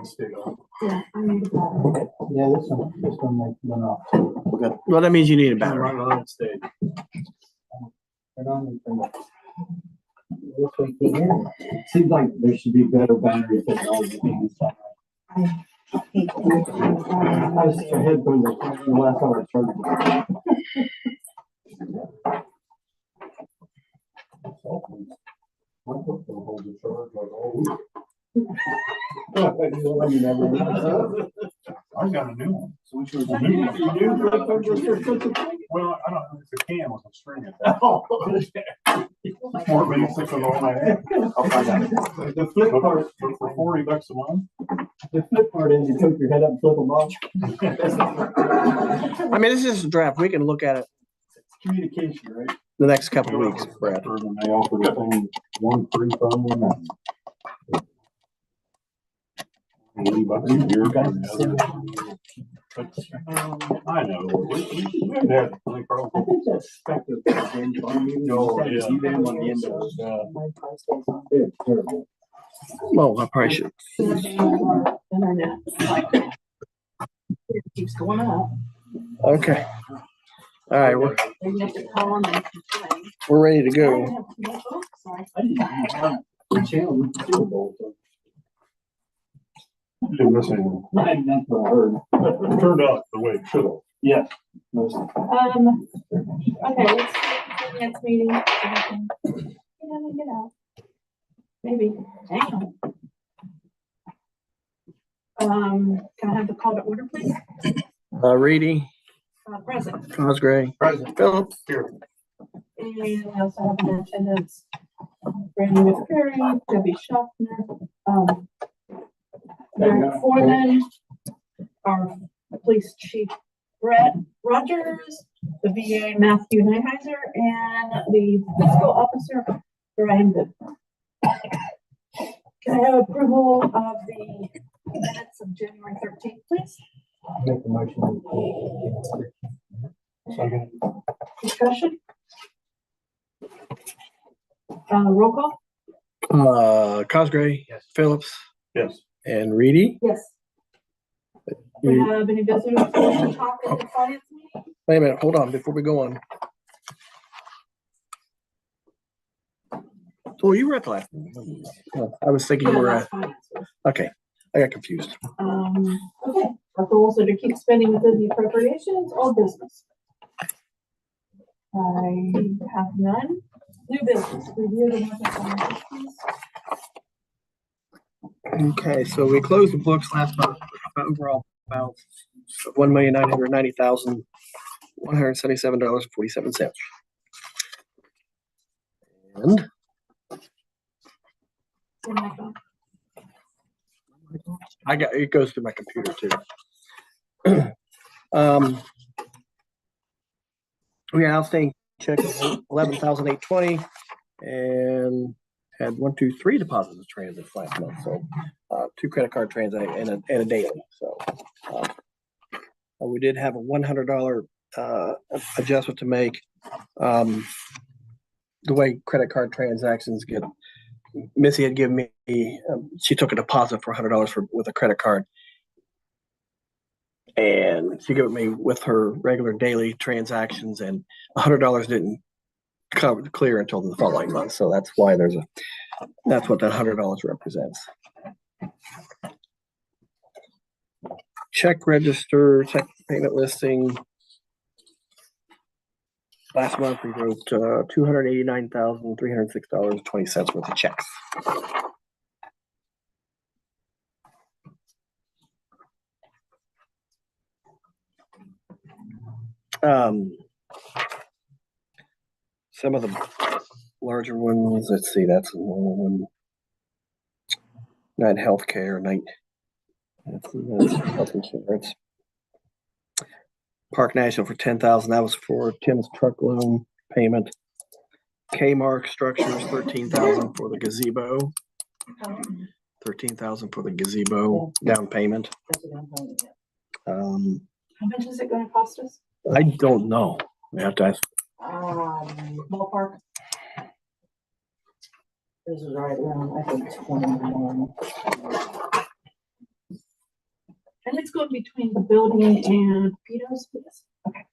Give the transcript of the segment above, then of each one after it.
stayed on. Yeah, I need a battery. Yeah, this one might run off. Okay. Well, that means you need a battery. Right on it stayed. Turn on and turn off. This one can hear. It seems like there should be better battery technology in this time. I hate that. I was thinking headphones are the last time I charged I got a new one. So which was a new one? Well, I don't know. It's a can with a string at that. More basic than all that. I'll find out. The flip part, For $40 a month. the flip part is you poke your head up and flip them off. I mean, this is a draft. We can look at it Communication, right? the next couple of weeks, Brad. And they offer the thing one free phone and $80 a year. I know. We haven't had any I problem. think that's effective. Oh, yeah. You them on the end of it. My price goes on. It's terrible. Well, I probably should. Internet. It keeps going up. Okay. All right, Then you have to call them and complain. we're ready to I go. have too much book, so I didn't even have the channel with the Super Bowl. So Didn't miss anything. that's what I heard. It turned out the way it should have. Yes. Mostly. Okay, let's do the next meeting. So we can, get out. Maybe. Damn. Can I have the call to order, please? Reedy, Present. Cosgray, President. Phillips, Here. And we also have in attendance Brandy McCurry, Debbie Schaffner, Derek Foreman, our police chief Brett Rogers, the VA Matthew Neuheiser, and the fiscal officer Brian Good. Can I have approval of the minutes of January 13th, please? Make the motion. Second. Discussion? Roll call? Cosgray, Yes. Phillips, Yes. and Reedy. Yes. Do we have any visitors to talk at the finance meeting? Wait a minute, hold on before we go on. Oh, you were at the last meeting. Oh, I was thinking you were Yeah, at, finance. okay, I got confused. Okay, our goals are to keep spending within the appropriations or business. I have none. New business, review the market financials. Okay, so we closed the books last month, overall balance of $1,990,177.47. And I got, it goes through my computer too. We had outstanding checks of 11,820 and had 1, 2, 3 deposits of transits last month. So 2 credit card transactions and a daily. So we did have a $100 adjustment to make. The way credit card transactions get, Missy had given me, she took a deposit for $100 with a credit card. And she gave it me with her regular daily transactions, and $100 didn't clear until the following month. So that's why that's what that $100 represents. Check register, check payment listing. Last month we wrote $289,306.20 worth of checks. Some of the larger ones, let's see, that's one. Night Healthcare, that's health insurance. Park National for $10,000. That was for Tim's truck loan payment. Kmark Structures, $13,000 for the gazebo. $13,000 for the gazebo down payment. How much is it gonna cost us? I don't know. I have to ask. Ballpark? This is right around, I think, 21. It's going between the building and Peto's. Yes. Okay.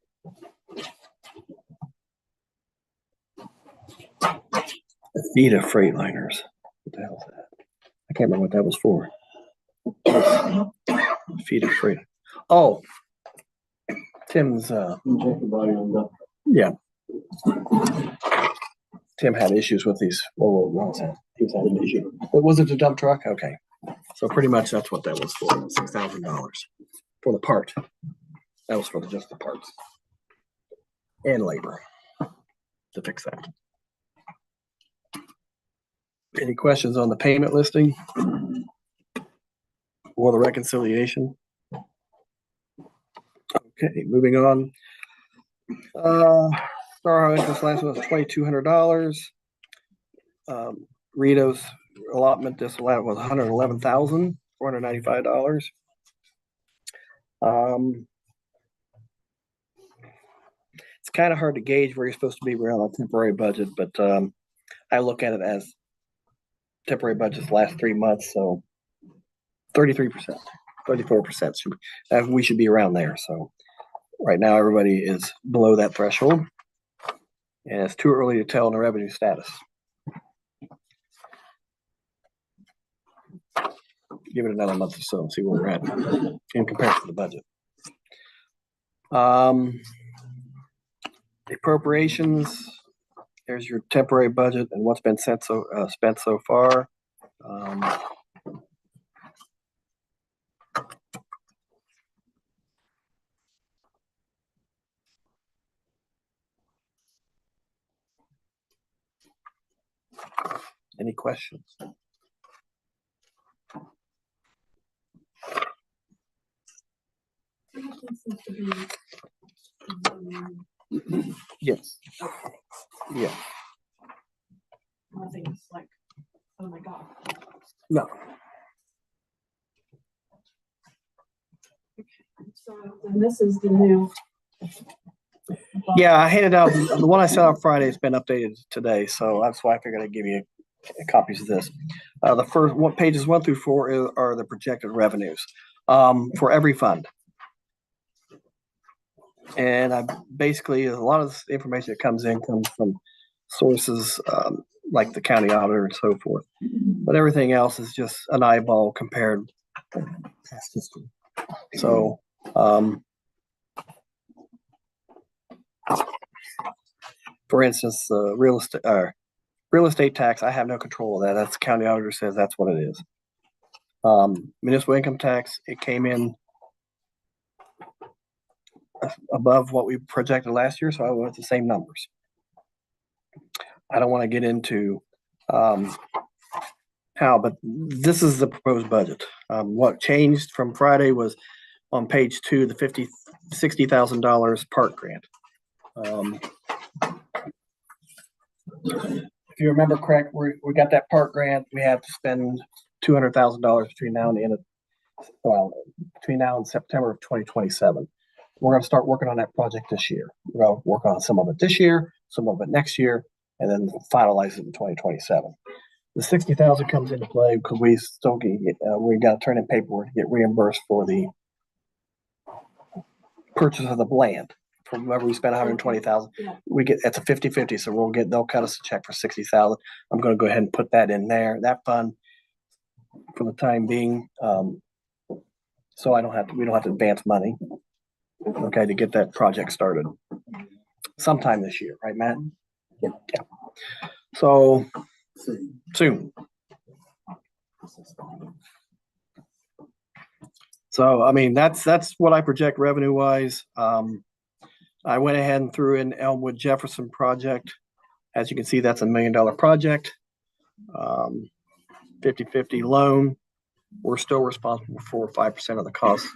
Feed of Freightliners. What the hell is that? I can't remember what that was for. Feed of Freight. Oh, Tim's. Check the volume on that. Yeah. Tim had issues with these. What was that? He was having an issue. But was it the dump truck? Okay. So pretty much that's what that was for. $6,000 for the part. That was for just the parts and labor to fix that. Any questions on the payment listing or the reconciliation? Okay, moving on. Star interest last one was $2,200. Rito's allotment disallowed was $111,495. It's kind of hard to gauge where you're supposed to be around a temporary budget, but I look at it as temporary budgets last 3 months, so 33%, 34%. We should be around there. So right now, everybody is below that threshold, and it's too early to tell in the revenue status. Give it another month or so and see where we're at in comparison to the budget. Appropriations. There's your temporary budget and what's been spent so far. Any questions? Yes. Yeah. Nothing's like, oh my God. No. So then this is the new. Yeah, I handed out the one I sent out Friday has been updated today, so that's why I figured I'd give you copies of this. The first one, pages 1 through 4 are the projected revenues for every fund. And I basically, a lot of this information that comes from sources like the county auditor and so forth. But everything else is just an eyeball compared past history. So, for instance, real estate tax, I have no control of that. That's the county auditor says that's what it is. Municipal income tax, it came in above what we projected last year, so I went with the same numbers. I don't want to get into how, but this is the proposed budget. What changed from Friday was on page 2, the $60,000 park grant. If you remember correct, we got that park grant. We have to spend $200,000 between now and September of 2027. We're going to start working on that project this year. We're going to work on some of it this year, some of it next year, and then finalize it in 2027. The $60,000 comes into play because we still we got to turn in paperwork to get reimbursed for the purchase of the land. From wherever we spent $120,000, we get it's a 50-50. So they'll cut us a check for $60,000. I'm going to go ahead and put that in there. That fund for the time being, so we don't have to advance money. Okay, to get that project started sometime this year, right, Matt? Yeah. So soon. So I mean that's what I project revenue wise. I went ahead and threw in Elmwood Jefferson project. As you can see, that's $1 million project. 50-50 loan. We're still responsible for 5% of the cost.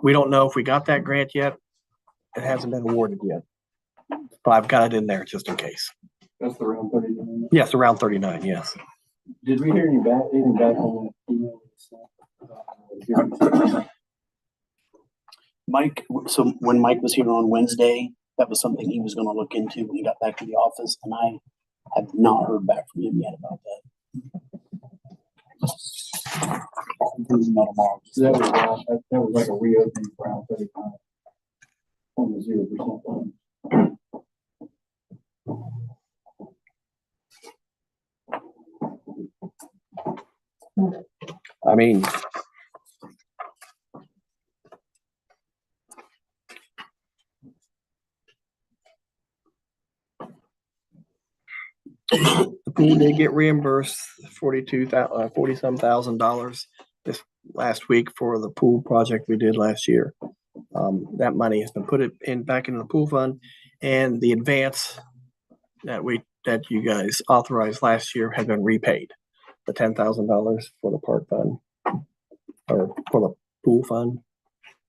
We don't know if we got that grant yet. It hasn't been awarded yet, but I've got it in there just in case. That's around 39. Yes, around 39. Yes. Did we hear anything back on that email? Mike, so when Mike was here on Wednesday, that was something he was going to look into when he got back to the office, and I have not heard back from him yet about that. That was like a reopening for Route 35 on the 0% line. I mean, the pool did get reimbursed 40-some thousand dollars this last week for the pool project we did last year. That money has been put back into the pool fund, and the advance that you guys authorized last year had been repaid. The $10,000 for the park fund or for the pool fund.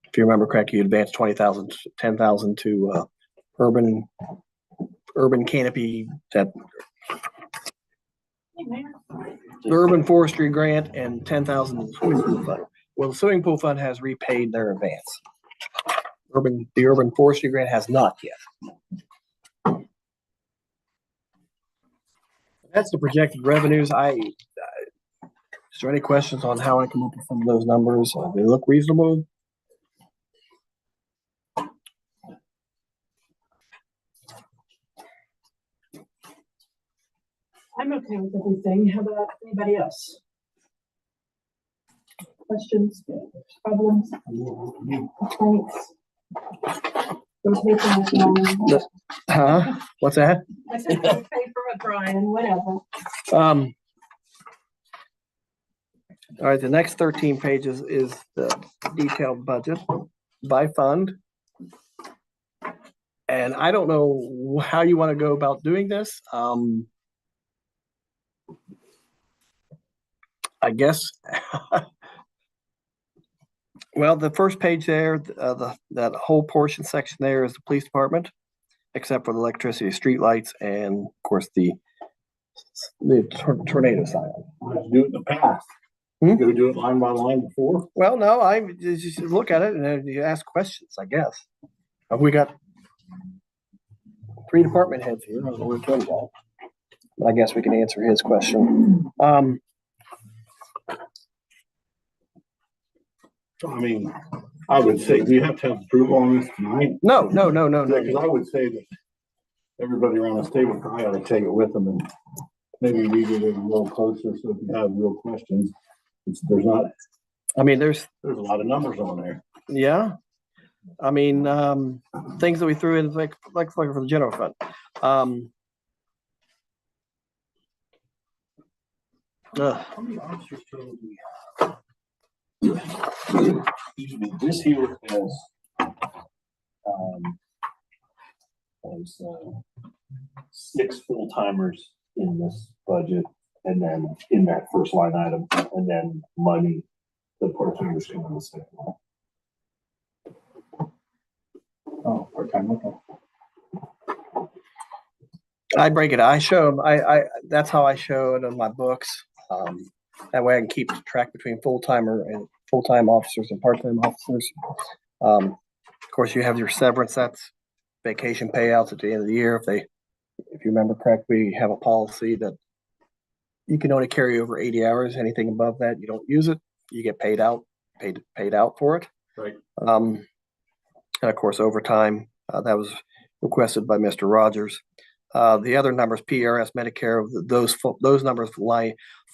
If you remember correctly, you advanced $10,000 to urban canopy, that urban forestry grant, and $10,000 to the swimming pool fund. Well, the swimming pool fund has repaid their advance. The urban forestry grant has not yet. That's the projected revenues. Is there any questions on how I come up with some of those numbers? They look reasonable. I'm okay with everything. How about anybody else? Questions, problems, complaints? Don't pay for much, Brian. Huh? What's that? I said don't pay for it, Brian, whatever. All right, the next 13 pages is the detailed budget by fund. And I don't know how you want to go about doing this. I guess, well, the first page there, that whole portion section there is the police department, except for the electricity, streetlights, and of course the tornado sign. Let's do it in the past. Hmm? Gonna do it line by line before? Well, no, I just look at it and then you ask questions, I guess. We got 3 department heads here. I don't know which one got. I guess we can answer his question. I mean, I would say, do you have to have approval on this tonight? No. Because I would say that everybody around the table probably ought to take it with them and maybe read it a little closer, so if you have real questions, there's not. I mean, there's a lot of numbers on there. Yeah. I mean, things that we threw in like for the general fund. How many officers total do we have? Excuse me, this here has 6 full-timers in this budget, and then in that first line item, and then money, the part-timers come in the second one. Oh, part-time, okay. I break it. I show them. That's how I show it in my books. That way I can keep track between full-time officers and part-time officers. Of course, you have your severance. That's vacation payouts at the end of the year. If you remember correctly, we have a policy that you can only carry over 80 hours. Anything above that, you don't use it. You get paid out for it. Right. And of course, overtime, that was requested by Mr. Rogers. The other numbers, PRS, Medicare, those numbers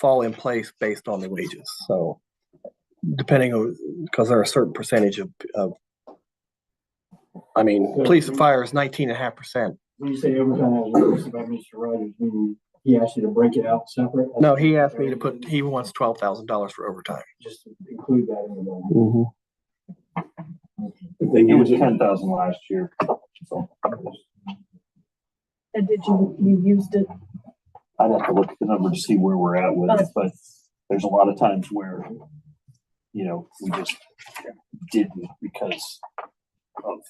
fall in place based on the wages. So depending on, because there are a certain percentage of police and fire is 19.5%. When you say overtime, that was requested by Mr. Rogers, meaning he asked you to break it out separate? No, he asked me to he wants $12,000 for overtime. Just to include that in the budget. Mm-hmm. It was 10,000 last year. So. And did you used it? I'd have to look at the number to see where we're at with it, but there's a lot of times where, we just didn't because of,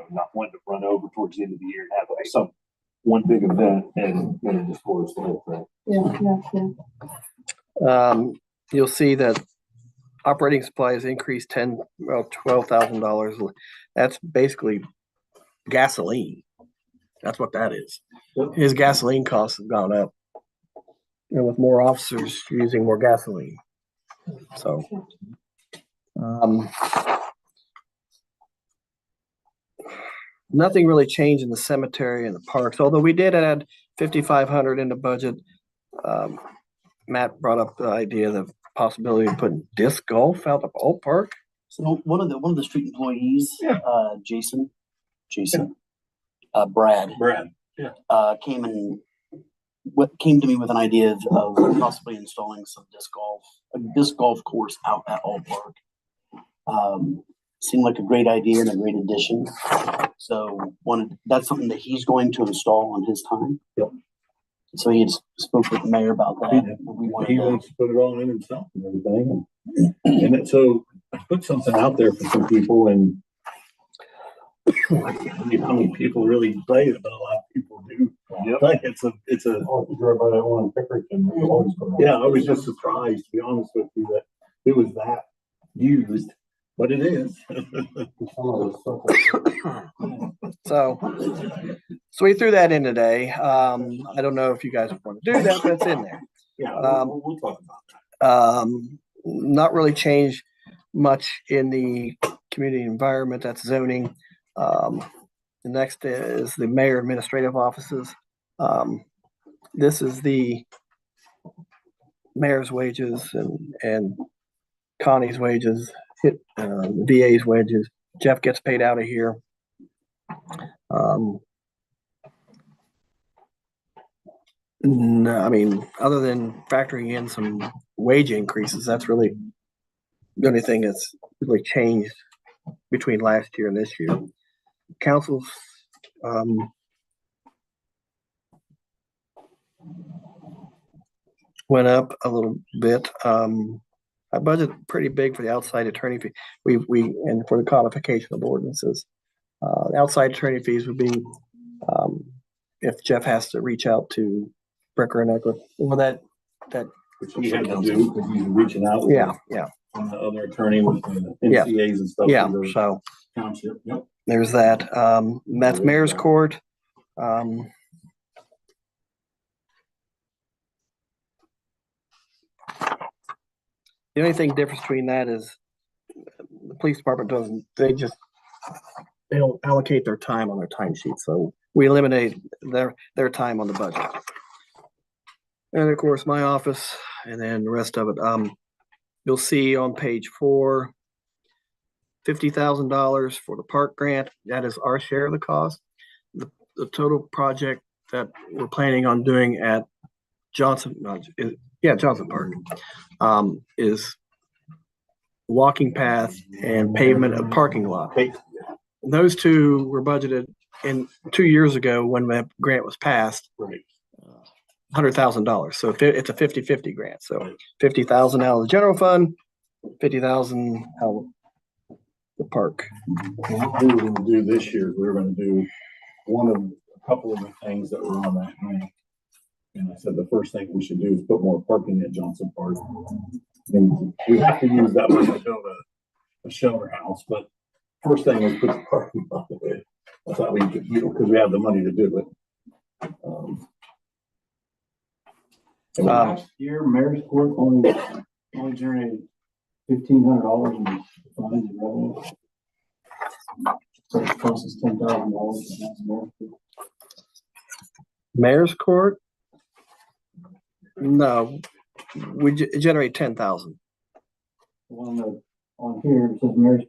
not wanting to run over towards the end of the year and have like one big event and then it just blows the whole thing. Yeah. You'll see that operating supplies increased $12,000. That's basically gasoline. That's what that is. His gasoline costs have gone up. and with more officers using more gasoline. So, nothing really changed in the cemetery and the parks, although we did add 5,500 in the budget. Matt brought up the idea, the possibility of putting disc golf out the ballpark. So one of the street employees, Jason, Brad, came to me with an idea of possibly installing a disc golf course out at All Park. Seemed like a great idea and a great addition. So that's something that he's going to install on his time. Yep. So he had spoke with the mayor about that. He wants to put it all in himself and everything. So I put something out there for some people, and I can't believe how many people really play it, but a lot of people do. Yep. Like it's a. Oh, you drove by that one in Pickerington. Yeah, I was just surprised, to be honest with you, that it was that used, but it is. So we threw that in today. I don't know if you guys want to do that, but it's in there. Yeah, we'll talk about that. Not really changed much in the community environment. That's zoning. The next is the mayor administrative offices. This is the mayor's wages and Connie's wages, the VA's wages. Jeff gets paid out of here. No, I mean, other than factoring in some wage increases, that's really the only thing that's really changed between last year and this year. Councils, went up a little bit. I budget pretty big for the outside attorney fee. And for the codification of ordinances. Outside attorney fees would be, if Jeff has to reach out to Bricker and Eckler, well, that Which he had to do because he's reaching out. yeah. On the other attorney with the NCAs and stuff. Yeah, for the so township. Yep. there's that. That's mayor's court. The only thing difference between that is the police department they don't allocate their time on their timesheet. So we eliminate their time on the budget. And of course, my office, and then the rest of it. You'll see on page 4, $50,000 for the park grant. That is our share of the cost. The total project that we're planning on doing at Johnson Park, is walking path and pavement of parking lot. Those two were budgeted in 2 years ago when the grant was passed. Right. $100,000. So it's a 50-50 grant. So 50,000 out of the general fund, 50,000 out of the park. What we were going to do this year, we were going to do a couple of the things that were on that grant. And I said the first thing we should do is put more parking at Johnson Park. And we have to use that money to build a shelter house, but first thing was put the parking lot in. I thought we could, because we have the money to do it. Last year, Mayor's Court only generated $1,500 in fines and revenue. So it costs us $10,000. Mayor's court? No, we generate 10,000. On here, it says Mayor's.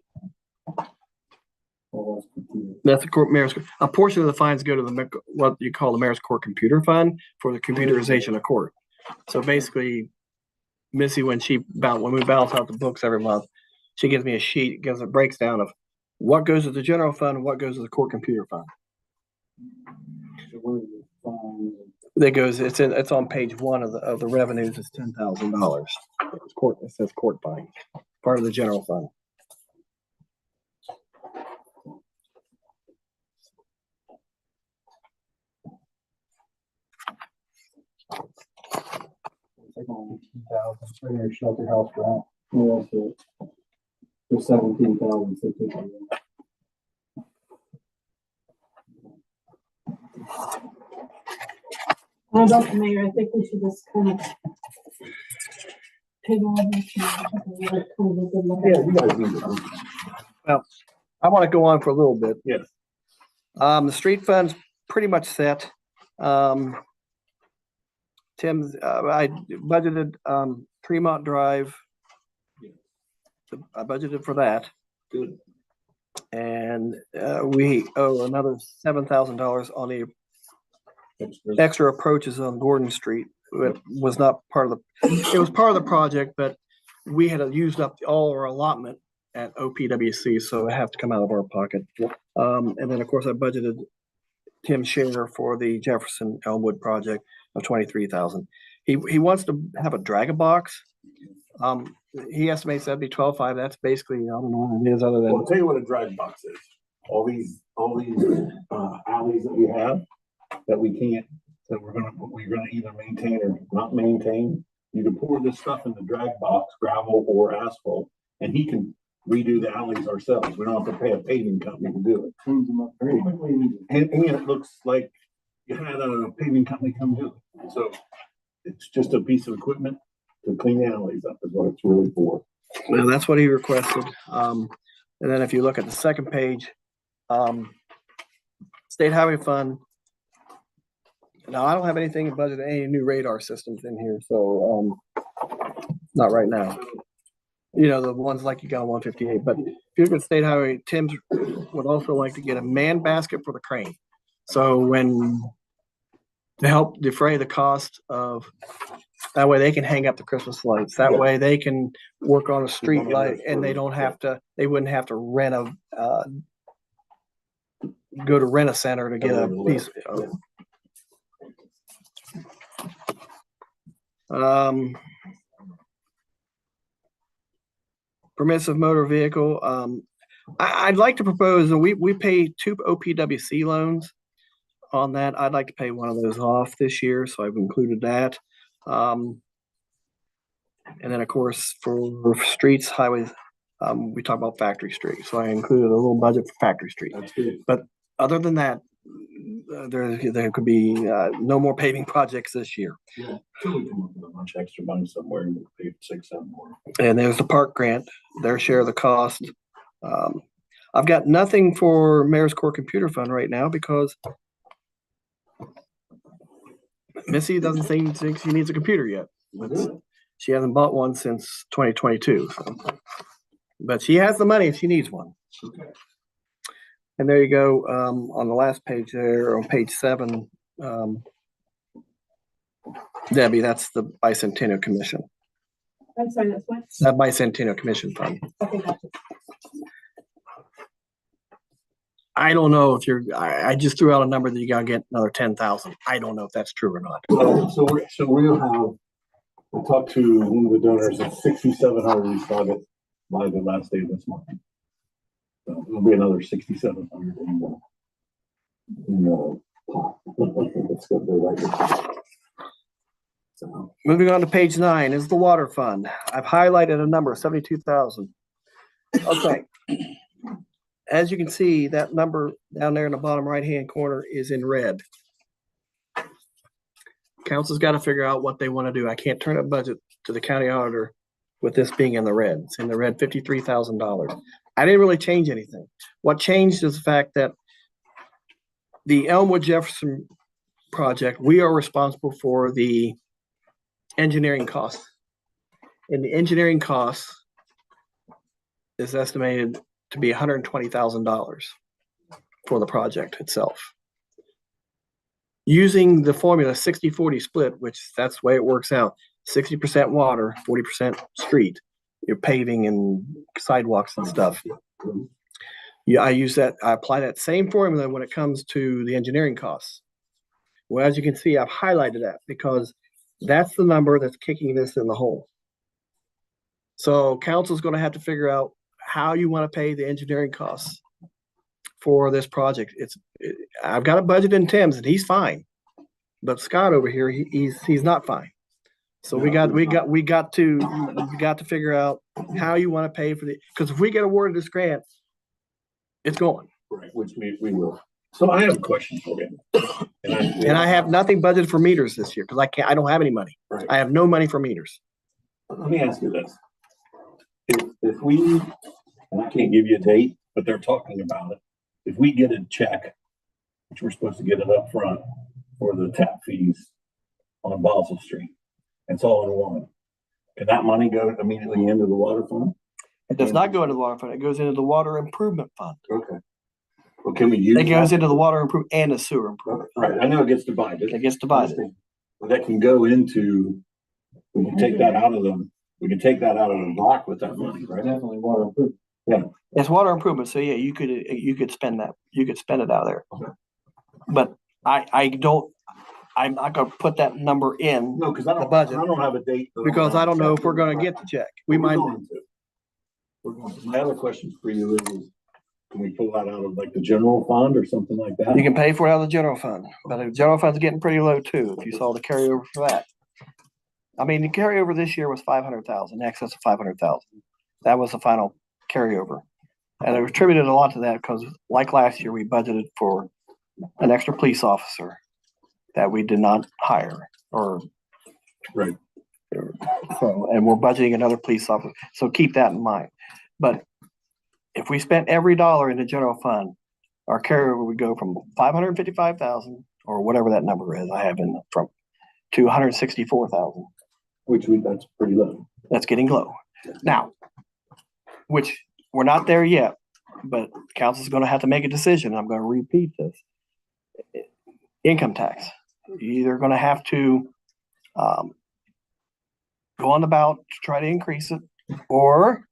Oh, That's the mayor's. A portion of the fines go to what you call the mayor's court computer fund for the computerization of court. So basically, Missy, when we balance out the books every month, she gives me a sheet, gives a breakdown of what goes to the general fund and what goes to the court computer fund. It's on page 1 of the revenues. It's $10,000. It says court fines, part of the general fund. Like on 18,000 for your shelter house grant. Yeah, so for 17,000. How about the mayor? I think we should just kind of table on this and have a kind of a good look at Yeah, it. you guys need to. I want to go on for a little bit. Yes. The street fund's pretty much set. Tim's, I budgeted, Tremont Drive. I budgeted for that. Good. And, we owe another $7,000 on the Extras. extra approaches on Gordon Street. It was not part of it was part of the project, but we had used up all our allotment at OPWC, so it have to come out of our pocket. And then, of course, I budgeted Tim's share for the Jefferson Elmwood project of 23,000. He wants to have a drag a box. He estimates that'd be 12.5. That's basically, I don't know what it is other Well, than, I'll tell you what a drag box is. All these alleys that we have that we can't, that we're gonna either maintain or not maintain. You can pour this stuff in the drag box, gravel or asphalt, and he can redo the alleys ourselves. We don't have to pay a paving company to do it. Cleans them up very quickly. And it looks like you had a paving company come do it. So it's just a piece of equipment to clean the alleys up is what it's really for. well, that's what he requested. And then if you look at the second page, State Highway Fund. Now, I don't have anything in budget, any new radar systems in here, so, not right now. You know, the ones like you got on 158, but if you look at State Highway, Tim's would also like to get a man basket for the crane. So to help defray the cost of, that way they can hang up the Christmas lights. That way they can work on a street light and they don't have to, they wouldn't have to rent go to rent a center to get a piece. Permissive motor vehicle. I'd like to propose that we pay 2 OPWC loans on that. I'd like to pay one of those off this year, so I've included that. And then, of course, for streets, highways, we talk about Factory Street, so I included a little budget for Factory Street. That's good. But other than that, there could be no more paving projects this year. Yeah, till we come up with a bunch of extra money somewhere and we'll pay 6, 7 more. And there's the park grant, their share of the cost. I've got nothing for Mayor's Core Computer Fund right now because Missy doesn't think she needs a computer yet. She hasn't bought one since 2022. So. But she has the money if she needs one. Okay. And there you go, on the last page there, on page 7, Debbie, that's the Bicentennial Commission. I'm sorry, that's what? That Bicentennial Commission Fund. Okay, gotcha. I don't know if I just threw out a number that you gotta get another 10,000. I don't know if that's true or not. Well, so we'll have, we'll talk to one of the donors at 6,700 we started by the last day of this month. So it'll be another 6,700 in the pot. Let's go there right now. So, Moving on to page 9 is the water fund. I've highlighted a number, 72,000. Okay. As you can see, that number down there in the bottom right-hand corner is in red. Council's got to figure out what they want to do. I can't turn a budget to the county auditor with this being in the red. It's in the red, $53,000. I didn't really change anything. What changed is the fact that the Elmwood Jefferson project, we are responsible for the engineering costs. And the engineering costs is estimated to be $120,000 for the project itself. Using the formula 60-40 split, which that's the way it works out, 60% water, 40% street, you're paving and sidewalks and stuff. Yeah, I apply that same formula when it comes to the engineering costs. Well, as you can see, I've highlighted that because that's the number that's kicking this in the hole. So council's going to have to figure out how you want to pay the engineering costs for this project. I've got a budget in Tim's and he's fine, but Scott over here, he's not fine. So we got to figure out how you want to pay for because if we get awarded this grant, it's going. right, which we will. So I have a question for you. And I have nothing budgeted for meters this year because I don't have any money. Right. I have no money for meters. Let me ask you this. If we, and I can't give you a date, but they're talking about it. If we get a check, which we're supposed to get it up front for the tap fees on Basel Street, it's all in one. Can that money go immediately into the water fund? It does not go into the water fund. It goes into the water improvement fund. Okay. Well, can we use? It goes that? into the water improvement and the sewer improvement. Right, I know it gets divided. It gets divided. But that can go into, we can take that out of them, we can take that out of the block with that money, right? Definitely water improvement. It's water improvement. So yeah, you could spend that. You could spend it out there. Okay. But I'm not gonna put that number in No, because I the don't, budget I don't have a date. because I don't know if we're gonna get the check. We We're might. going to. We're going to. My other question for you is, can we pull that out of like the general fund or something like that? You can pay for it out of the general fund, but the general fund's getting pretty low too, if you saw the carryover for that. I mean, the carryover this year was 500,000, excess of 500,000. That was the final carryover. And it was attributed a lot to that because like last year, we budgeted for an extra police officer that we did not hire or. Right. So, and we're budgeting another police officer. So keep that in mind. But if we spent every dollar in the general fund, our carryover would go from 555,000 or whatever that number is I have in the front to 164,000. That's pretty low. That's getting low. Now, which we're not there yet, but council's going to have to make a decision. I'm going to repeat this. Income tax. You're either going to have to go on the ballot to try to increase it or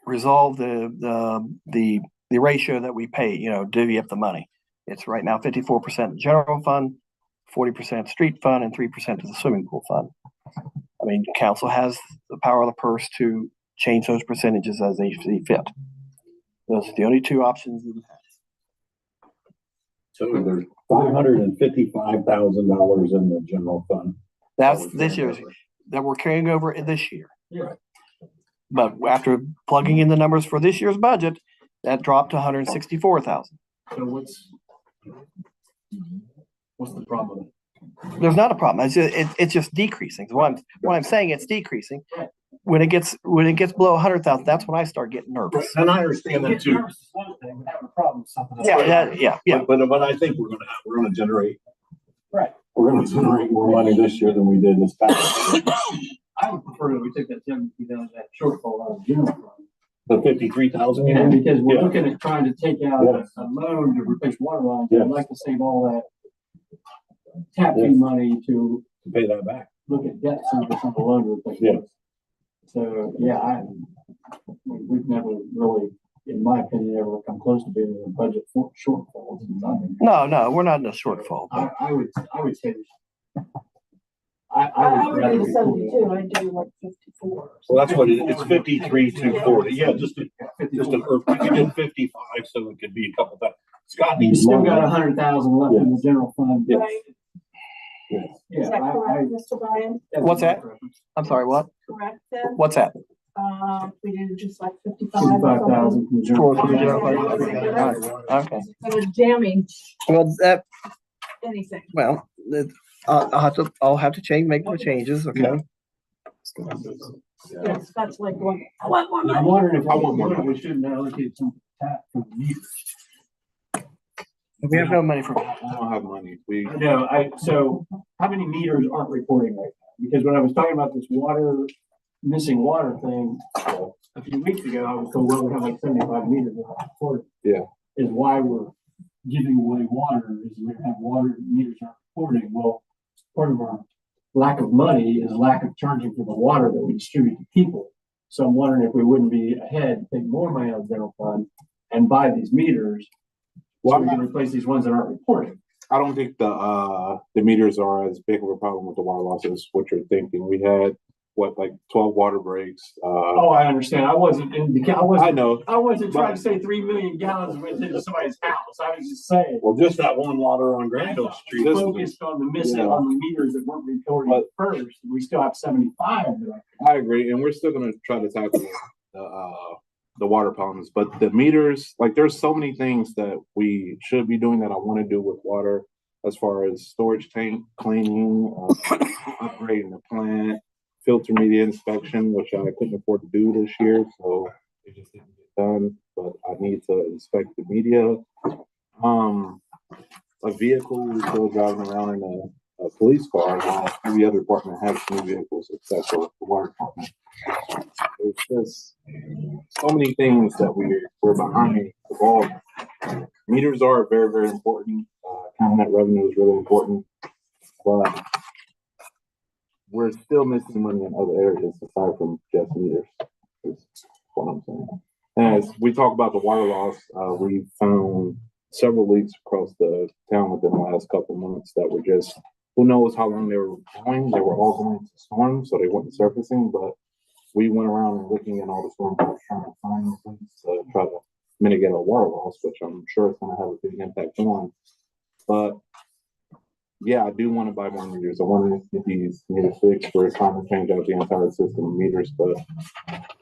resolve the ratio that we pay, divvy up the money. It's right now 54% general fund, 40% street fund, and 3% to the swimming pool fund. I mean, council has the power of the purse to change those percentages as they see fit. Those are the only two options we have. So there's $555,000 in the general fund. That's this year's that we're carrying over in this year. Yeah. But after plugging in the numbers for this year's budget, that dropped to 164,000. So what's the problem? There's not a problem. It's just decreasing. What I'm saying, it's decreasing. When it gets below 100,000, that's when I start getting nervous. And I understand that too. Having a problem with something else. Yeah. But I think we're gonna generate. Right. We're gonna generate more money this year than we did this past. I would prefer that we took that $70,000 that shortfall out of the general fund. The 53,000. And because we're Yeah. looking at trying to take out Yeah. a loan to replace water lines, Yeah. I'd like to save all that tap fee Yeah. money to To pay that back. look at debt service on the loan to replace. Yeah. water. So, yeah, we've never really, in my opinion, ever come close to being in a budget shortfall. No, we're not in a shortfall. I would say. I would do the rather- 72, I do like 54. Well, that's what it's 53,240. Yeah, just or if you did 55, so it could be a couple of. Scott You needs still more. got 100,000 left in the general fund. Yes. Right, Yes. Yeah, is that correct, Mr. Bryan? What's that? I'm sorry, what? Correct then? What's that? We did just like 55 or 55,000 something. from the general For the fund. general fund. Okay. Instead of jamming Well, anything. I'll have to make more changes. Okay. Yeah. Yes, that's like one, I want more I'm money. wondering if I want more. we shouldn't allocate some tap for the meters. We have no money for. I don't have money. So how many meters aren't reporting right now? Because when I was talking about this missing water thing, a few weeks ago, I was told, well, we have like 75 meters that aren't reporting. Yeah. Is why we're giving away water, is we have water meters aren't reporting. Well, part of our lack of money is lack of charging for the water that we distribute to people. So I'm wondering if we wouldn't be ahead, take more money out of the general fund and buy these meters. So we can replace these ones that aren't reporting. I don't think the meters are as big of a problem with the water loss as what you're thinking. We had 12 water breaks. Oh, I understand. I wasn't I know. I wasn't trying to say 3 million gallons went into somebody's house. I was just saying. Well, just that one water on Granville Street. We focused on the missing, on the meters that weren't reported first. We still have 75 that I agree, and we're still gonna try to tackle the water problems, but the meters, like there's so many things that we should be doing that I want to do with water as far as storage tank cleaning, upgrading the plant, filter media inspection, which I couldn't afford to do this year, so it just didn't get done, but I need to inspect the media. A vehicle, we're still driving around in a police car. Every other department has new vehicles except for the water department. There's just so many things that we're behind the ball. Meters are very, very important. Counting that revenue is really important, but we're still missing money in other areas aside from just meters. Is what I'm saying. And as we talk about the water loss, we found several leaks across the town within the last couple of months that were just, who knows how long they were going. They were all going to storms, so they weren't surfacing, but we went around and looking at all the storms, trying to find things to try to mitigate our water loss, which I'm sure it's going to have a big impact on. But yeah, I do want to buy more meters. I want to get these meters fixed. We're trying to change out the entire system of meters, but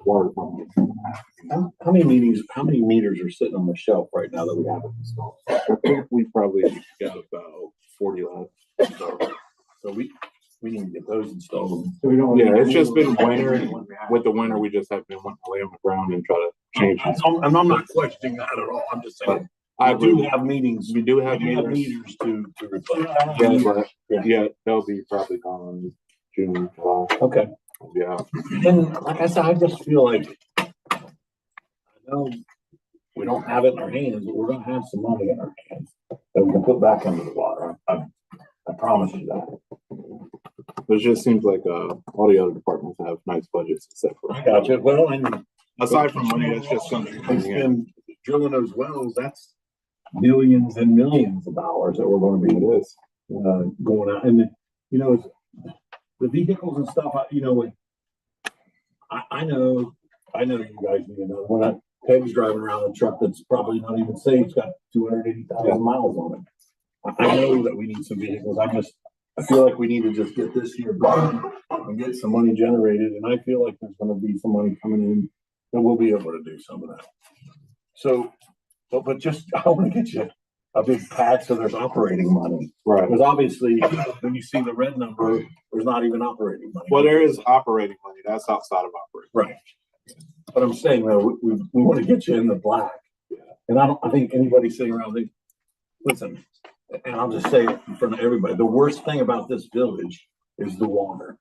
water company. How many meters are sitting on the shelf right now that we haven't installed? I think we probably got about 40 left. So we need to get those installed. So we don't. Yeah, it's just been winter. With the winter, we just have been wanting to lay on the ground and try to change it. And I'm not questioning that at all. I'm just saying. I do have meetings. We do have meters to replace. Yeah, but yeah, they'll be probably gone June, July. Okay. Yeah. And like I said, I just feel like, I know we don't have it in our hands, but we're gonna have some money in our hands that we can put back into the water. I promise you that. It just seems like all the other departments have nice budgets except for. I gotcha. Well, and aside from money, that's just something. and drilling those wells, that's millions and millions of dollars that we're going to be going out. And you know, the vehicles and stuff. I know you guys need to know when Peg's driving around a truck that's probably not even safe. It's got 280,000 miles on it. I know that we need some vehicles. I feel like we need to just get this year going and get some money generated. And I feel like there's going to be some money coming in and we'll be able to do some of that. So, but just, I want to get you a big pad so there's operating money. Right. Because obviously when you see the red number, there's not even operating money. Well, there is operating money. That's outside of operating. Right. But I'm saying though, we want to get you in the black. Yeah. And I think anybody sitting around thinks, listen, and I'll just say it in front of everybody, the worst thing about this village is the water.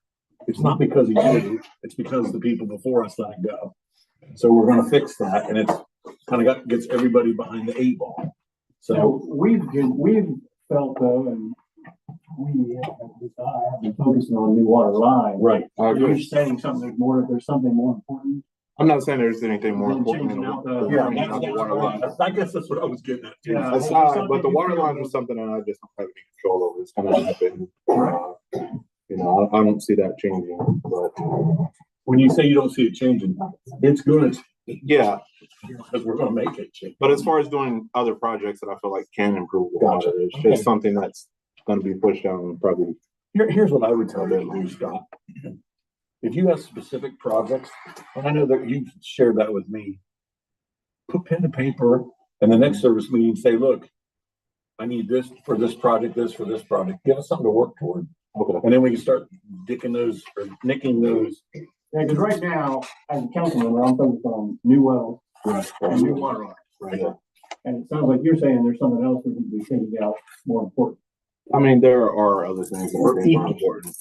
It's not because of you, it's because the people before us let it go. So we're going to fix that, and it's kind of gets everybody behind the 8 ball. So we've felt though, and we have been focusing on new water line. right. You're saying something there's something more important. I'm not saying there's anything more Then important than changing out the the- water line. I guess that's what I was getting at. Too. Yeah. Aside, but the water line was something that I just don't have any control over. It's going to happen. I don't see that changing. But When you say you don't see it changing, it's good. yeah, Because we're going to make it change. but as far as doing other projects that I feel like can improve the Gotcha. water, it's just something that's going to be pushed down probably. Here's what I would tell them to do, Scott. If you have specific projects, and I know that you've shared that with me, put pen to paper and the next service meeting, say, look, I need this for this project, this for this project. Give us something to work toward. Okay. And then we can start nicking those. Yeah, because right now, as a council member, I'm focused on new wells and new water lines. Right. And it sounds like you're saying there's something else we need to be thinking out more important. I mean, there are other things that are important.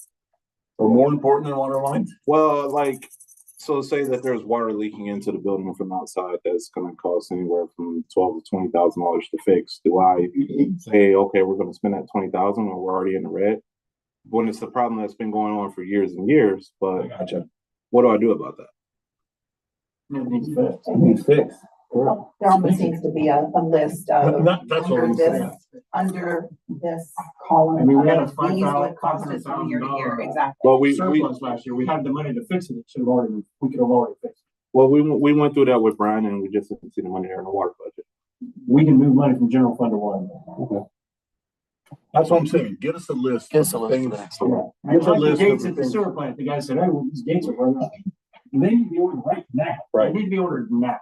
Or more important than water lines? Well, like, so say that there's water leaking into the building from outside that's going to cost anywhere from $12,000 to $20,000 to fix. Do I say, okay, we're going to spend that $20,000 when we're already in the red? When it's the problem that's been going on for years and years, but Gotcha. what do I do about that? It needs fixed. It needs fixed. Well, there almost needs to be a list of That's what I'm saying. under this column. I mean, we had a of these would cost us from year to year, $500,000 exactly. Well, we Surplus last year. We had the money to fix it. We could have already fixed it. well we went through that with Brian, and we just didn't see the money there in the water budget. We can move money from general fund to water. Okay. That's what I'm saying. Get us a list. Get us a of list things. for the next one. Like Give us a the list gates of at the things. sewer plant, the guy said, "Oh, these gates are running out." They need to be ordered right now. Right. They need to be ordered now.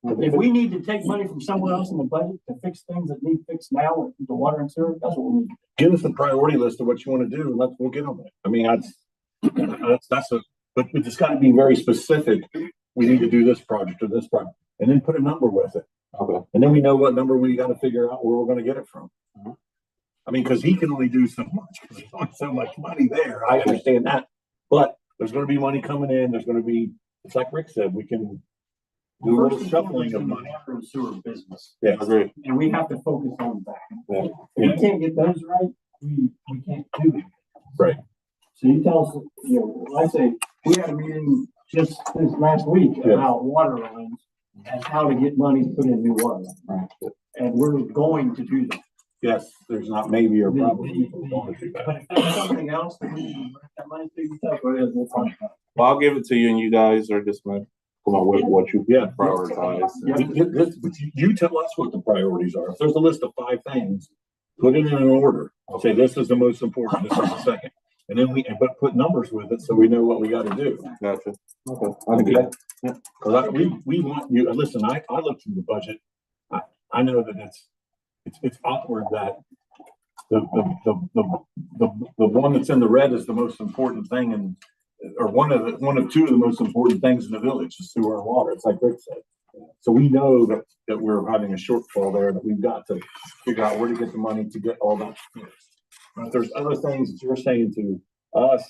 If we need to take money from somewhere else in the budget to fix things that need fixed now, with the water and sewer, that's what we need. Give us a priority list of what you want to do and we'll get on it. I mean, but we just gotta be very specific. We need to do this project or this project and then put a number with it. Okay. And then we know what number we gotta figure out where we're gonna get it from. I mean, cause he can only do so much, cause there's only so much money there. I understand that. But there's gonna be money coming in. There's gonna be, it's like Rick said, we can do a little shuffling of money. Water and sewer business. Yeah. Agreed. And we have to focus on that. Yeah. If we can't get those right, we can't do it. Right. So you tell us, you know, like I say, we had a meeting just this last week Yeah. about water lines and how to get money to put in new water lines. Right. And we're going to do that. Yes, there's not maybe or probably. We're going to do that. But if there's something else that we need to bring that money to, you tell us what it is, we'll find out. Well, I'll give it to you and you guys are just gonna come up with what you Yeah. prioritize. You tell us what the priorities are. If there's a list of 5 things, put it in an order. Say this is the most important, this is the second. And then but put numbers with it so we know what we gotta do. Gotcha. Okay. I can do that. Cause we want you, listen, I looked through the budget. I know that it's awkward that the one that's in the red is the most important thing and, or one of 2 of the most important things in the village is sewer and water. It's like Rick said. So we know that we're having a shortfall there, that we've got to figure out where to get the money to get all that fixed. But if there's other things that you're saying to us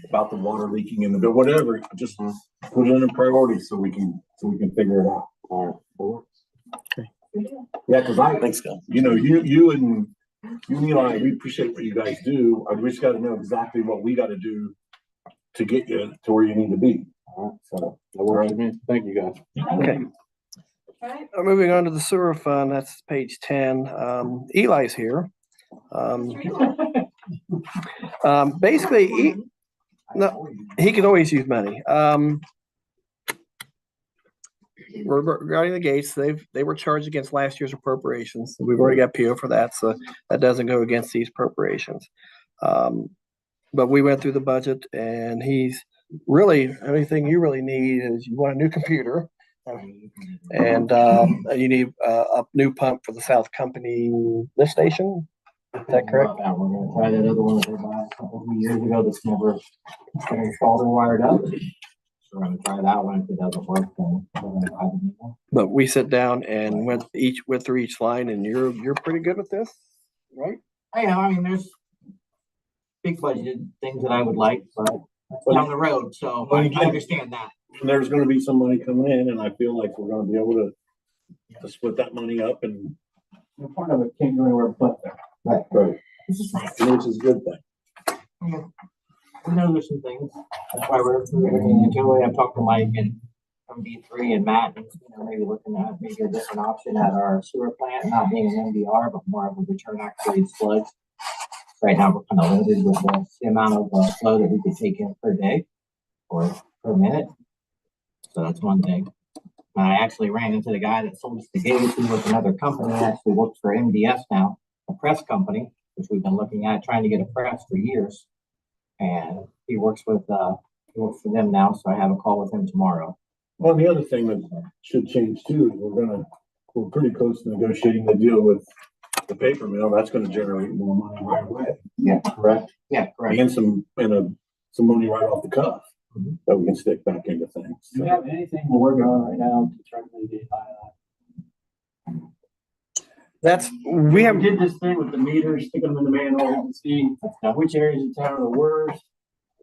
about the water leaking in the bill, whatever, just put it in a priority so we can figure it out. All right. Yeah, cause Thanks, Scott. you know, you and Eli, we appreciate what you guys do. We just gotta know exactly what we gotta do to get you to where you need to be. All right. So that works for me. Thank you guys. Okay. Right? Moving on to the sewer fund, that's page 10. Eli's here. Basically, he can always use money. Regarding the gates, they were charged against last year's appropriations. We've already got PO for that, so that doesn't go against these appropriations. But we went through the budget and he's really, anything you really need is you want a new computer. And you need a new pump for the South Company lift station. Is that correct? We're gonna try that other one that they bought a couple of years ago that's never been installed or wired up. So we're gonna try that one. If it doesn't work, then we're gonna buy the new one. But we sit down and went through each line, and you're pretty good with this, right? I mean, there's big budgeted things that I would like, but that's down the road, so I understand that. And there's gonna be some money coming in and I feel like we're gonna be able to split that money up and. And part of it can't go anywhere but there. Right. This is nice. Which is a good thing. Yeah. We know there's some things. That's why we're looking into it. I've talked to Mike and from B3 and Matt, and maybe looking at maybe a different option at our sewer plant, not being an MDR, but more of a return activated sludge. Right now, we're kind of limited with the amount of flow that we could take in per day or per minute. So that's one thing. I actually ran into the guy that sold us the gates. He was another company, actually works for MDS now, a press company, which we've been looking at, trying to get a press for years. And he works for them now, so I have a call with him tomorrow. Well, the other thing that should change too, is we're pretty close to negotiating the deal with the paper mill. That's gonna generate more money right away. Yeah. Correct? Yeah, correct. And some money right off the cuff that we can stick back into things. Do we have anything we're working on right now to try to mitigate We have did this thing with the meters, stick them in the manhole and see which areas of town are the worst.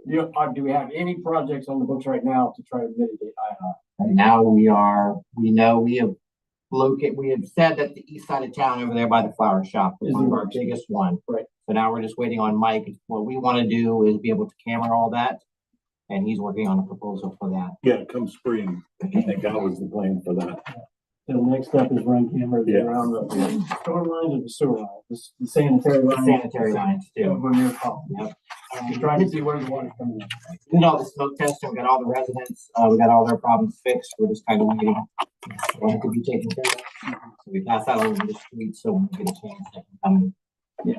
Do we have any projects on the books right now to try to mitigate INR? Right now we have said that the east side of town over there by the flower shop is one of our biggest one. Right. So now we're just waiting on Mike. What we want to do is be able to camera all that. And he's working on a proposal for that. Yeah, come spring, I think that was the plan for that. The next step is run cameras Yeah. around the storm lines or the sewer lines, the sanitary lines. Sanitary lines too. When they're called. Yep. Just trying to see where the water's coming in. We did all the smoke testing, we got all the residents, we got all their problems fixed. We're just kind of waiting. One could be taken care of. So we pass that over the street, so when we get a chance, they can come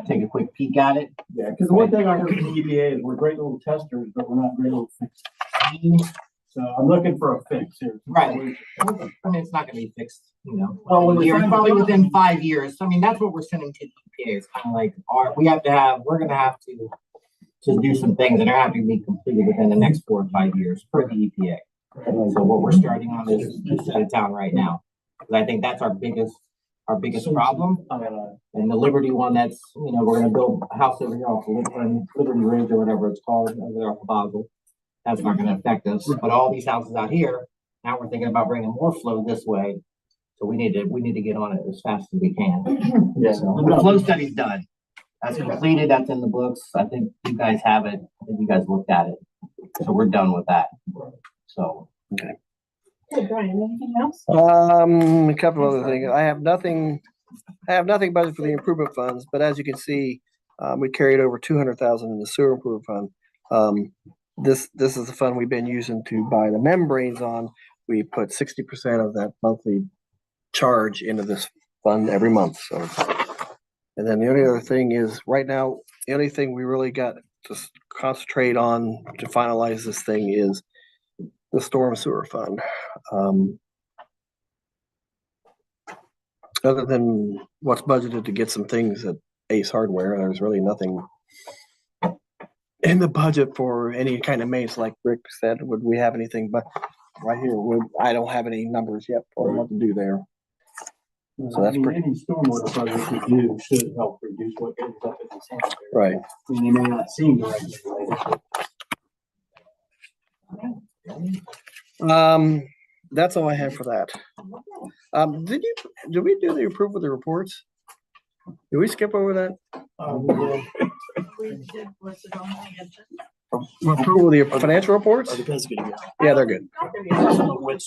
take a quick peek at it. Yeah, because the one thing I heard from the EPA is we're great little testers, but we're not great little fixers. So I'm looking for a fix here. Right. I mean, it's not gonna be fixed, you know, Well, when we here, find probably out- within 5 years. So I mean, that's what we're sending to EPA. It's kind of like, we're gonna have to do some things that are have to be completed within the next 4 or 5 years per the EPA. So what we're starting on this side of town right now, because I think that's our biggest problem. And the Liberty one, that's, you know, we're gonna build a house over here off Liberty Ridge or whatever it's called, over there off of Basel. That's not gonna affect us, but all these houses out here, now we're thinking about bringing more flow this way. So we need to get on it as fast as we can. Yeah. So the flow study's done. That's completed, that's in the books. I think you guys have it. I think you guys looked at it. So we're done with that. So. Hey, Brian, anything else? A couple other things. I have nothing budgeted for the improvement funds, but as you can see, we carried over 200,000 in the sewer improvement fund. This is the fund we've been using to buy the membranes on. We put 60% of that monthly charge into this fund every month, so. And then the only other thing is, right now, the only thing we really got to concentrate on to finalize this thing is the storm sewer fund. Other than what's budgeted to get some things at Ace Hardware, there's really nothing in the budget for any kind of maintenance, like Rick said. Would we have anything? But right here, I don't have any numbers yet for what to do there. So that's pretty Any stormwater project we do should help reduce what ends up in the sanitary. right. I mean, they may not seem directly related. That's all I have for that. Did we do the approval of the reports? Did we skip over that? We did, was it on the agenda? Approval of the financial reports? Yeah, they're good.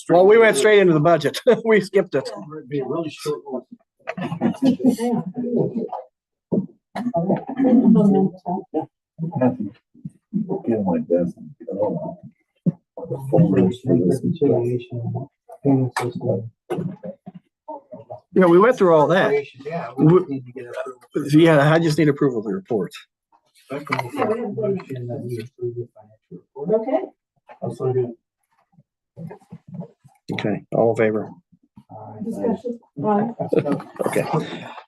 Well, we went straight into the budget. We skipped it. It'd be a really short one. Get on my desk. Yeah, we went through all that. Yeah, we just need to get approval. Yeah, I just need approval of the reports. Okay. Also good. Okay, all in favor? Discussion. Okay.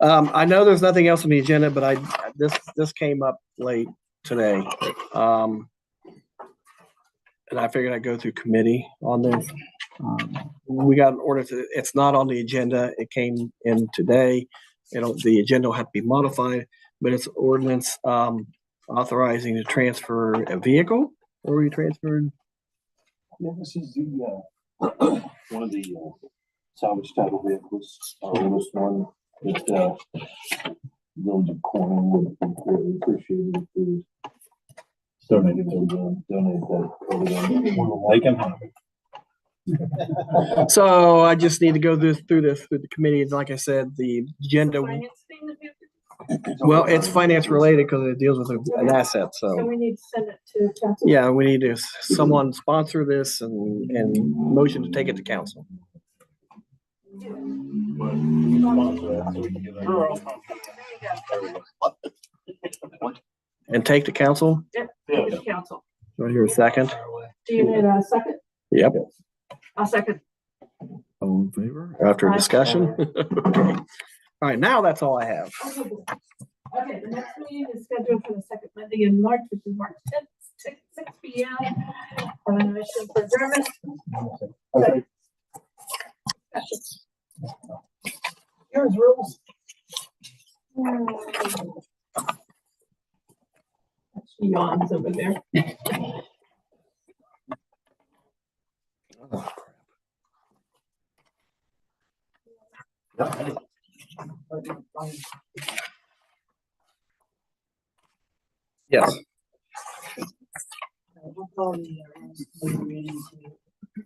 I know there's nothing else on the agenda, but this came up late today. And I figured I'd go through committee on this. We got an ordinance. It's not on the agenda. It came in today. The agenda will have to be modified, but it's ordinance authorizing to transfer a vehicle. Or we transferred? Yeah, this is the, one of the salvage title vehicles, our oldest one. That Village of Cornwall would greatly appreciate it if we donated that over them. They can have it. So I just need to go through the committee. And like I said, the agenda, Finance thing that we have to well, it's finance related because it deals with an asset. So So we need to send it to council. yeah, we need to someone sponsor this and motion to take it to council. And take to council. Yep, to council. Do I hear a second? Do you need a second? Yep. A second. All in favor? After discussion? All right, now that's all I have. Okay, the next meeting is scheduled for the second Monday in March, which is March 10th, 6 p.m. Motion for adjournment. Yours rules. She yawns over there. Yes. We'll call the meeting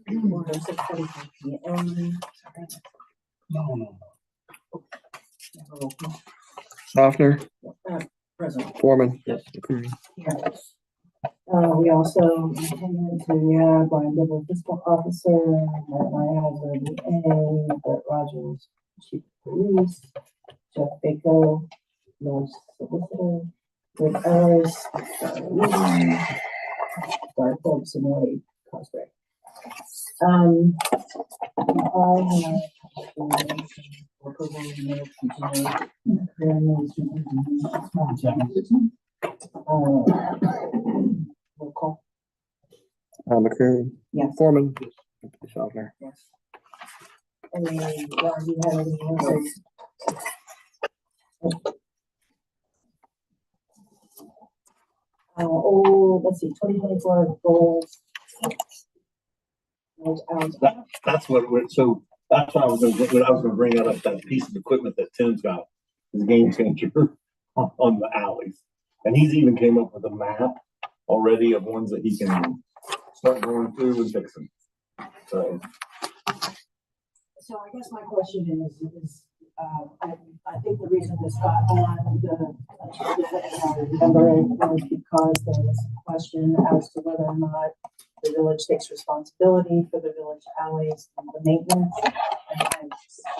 to order 6:45 p.m. Softener, Present. Foreman. Yes. Yes. We also intended to add Brian Dibble, fiscal officer, Matt Lyons, the Brett Rogers, chief of police, Jeff Baco, nurse solicitor, Rick Ellis, Garth Phillips, and Wade Cosgrave. Approval of the minutes from tonight. Career administration. Roll call. McCreary. Yes. Foreman. Schaffner. Yes. And then, Ron, you have anything else? Let's see, 2024 goals. That's what we're, so that's why I was gonna bring up that piece of equipment that Tim's got, is a game changer on the alleys. And he's even came up with a map already of ones that he can start going through and fixing. So I guess my question is, I think the reason this got on the agenda, and I remember it was because there was a question as to whether or not the village takes responsibility for the village alleys and the maintenance. And I'm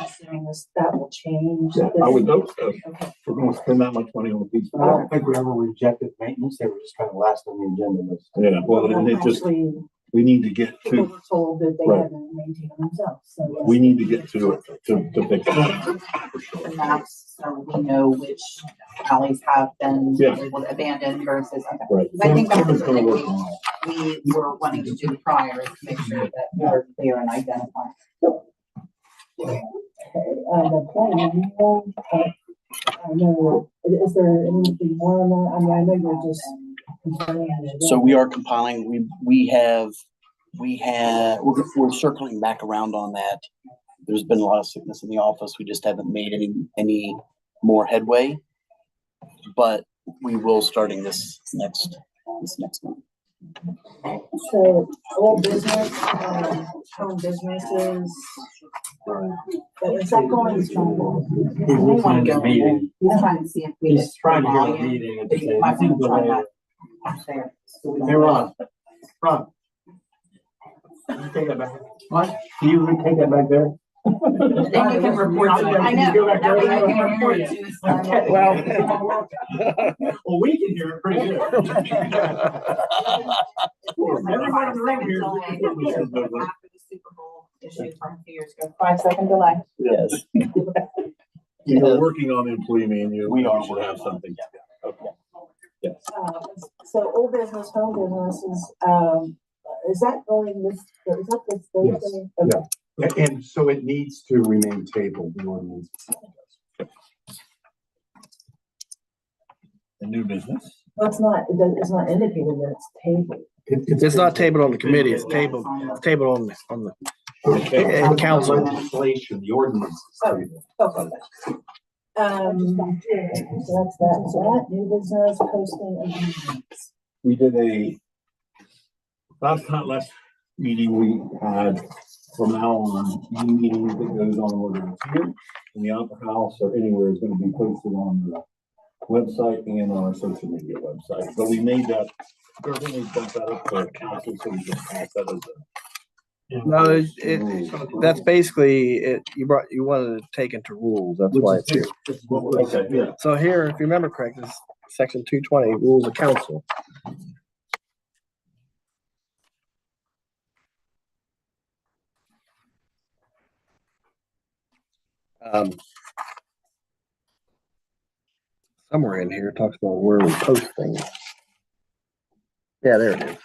assuming that will change. yeah, I would hope so. Okay. If we're gonna spend that much money on a piece. I don't think we ever rejected maintenance. They were just kind of last on the agenda list. Yeah, well, and it just, Actually, we need to get people to, were told that they Right. hadn't maintained them themselves, so. yes. we need to get to it to fix it. For sure. The maps, so we know which alleys have been Yeah. abandoned versus, okay. Right. I think that's Tim is something gonna that work on it. we were wanting to do prior to make sure that we're clear and identifying. Okay, the plan, I know, is there anything more on that? I mean, I know you're just confirming. So we are compiling, we're circling back around on that. There's been a lot of sickness in the office. We just haven't made any more headway. But we will starting this next month. So, old business, home businesses. Is that going strong? He's listening to the meeting. He's trying to see if we. He's trying to get a meeting at the You same might want to try time. that up there, so we don't- Hey, Ron. Can you take that back? What? Can you take that back there? Then you can report to it. I know, that way you can report to us. Well. Well, we can hear it pretty good. Everybody in the room here. After the Super Bowl issue from a few years ago, 5-second delay. Yes. We're working on the employee manual. We are. Should have something. Okay. Yes. So old business, home businesses, is that going this, is that this Thursday? Yes, Okay. And so it needs to remain tabled, the ordinance. The new business. Well, it's not indicated that it's tabled. It's not tabled on the committee, it's tabled on the, in council. Legislation, the ordinance is tabled. Okay. So that's that, so that new business posting of meetings. We did last meeting we had from now on, any meeting that goes on, whether it's here in the upper house or anywhere, is gonna be posted on the website and on our social media website. But we made that, everything we got that up for council, so we just pass that as a. No, that's basically it. You wanted to take into rules. That's why it's here. Okay, yeah. So here, if you remember correctly, it's section 220, rules of council. Somewhere in here it talks about where we post things. Yeah, there it is.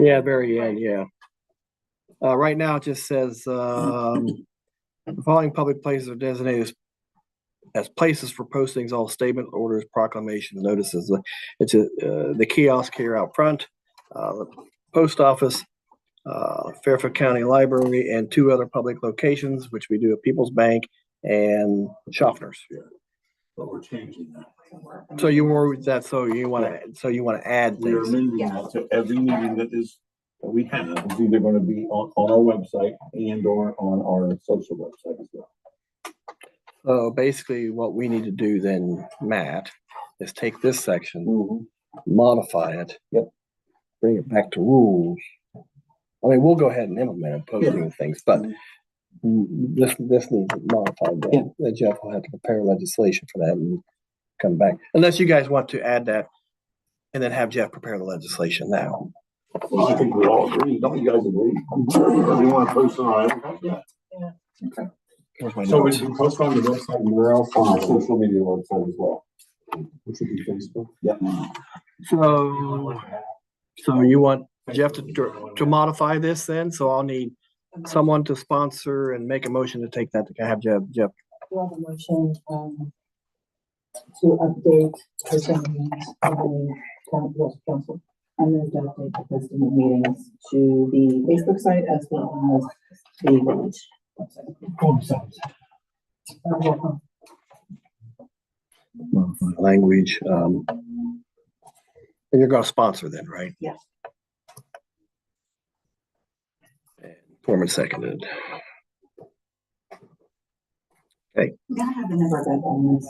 Yeah, very end, yeah. Right now it just says, the following public places are designated as places for postings, all statement, orders, proclamations, notices. It's the kiosk here out front, the post office, Fairfield County Library, and 2 other public locations, which we do at People's Bank and Schaffner's. But we're changing that. So you were with that, so you want to add We're things. amending that to every meeting that we have is either gonna be on our website and or on our social website as well. So basically what we need to do then, Matt, is take this section, modify it. Yep. Bring it back to rules. I mean, we'll go ahead and implement and posting things, but this needs modified. Then Jeff will have to prepare legislation for that and come back. Unless you guys want to add that and then have Jeff prepare the legislation now. Well, I think we all agree. Don't you guys agree? You want to post it on everything? Here's my So we notes. can post on the website and where else on our social media website as well. Which would be Facebook. Yeah. So you want Jeff to modify this then? So I'll need someone to sponsor and make a motion to take that, to have Jeff. Do you have a motion, to update posting meetings of the town council? I moved to update the posting of meetings to the Facebook site as well as the village website. Roll call. Language, and you're gonna sponsor then, right? Yes. And Foreman seconded. We gotta have the number of bedrooms.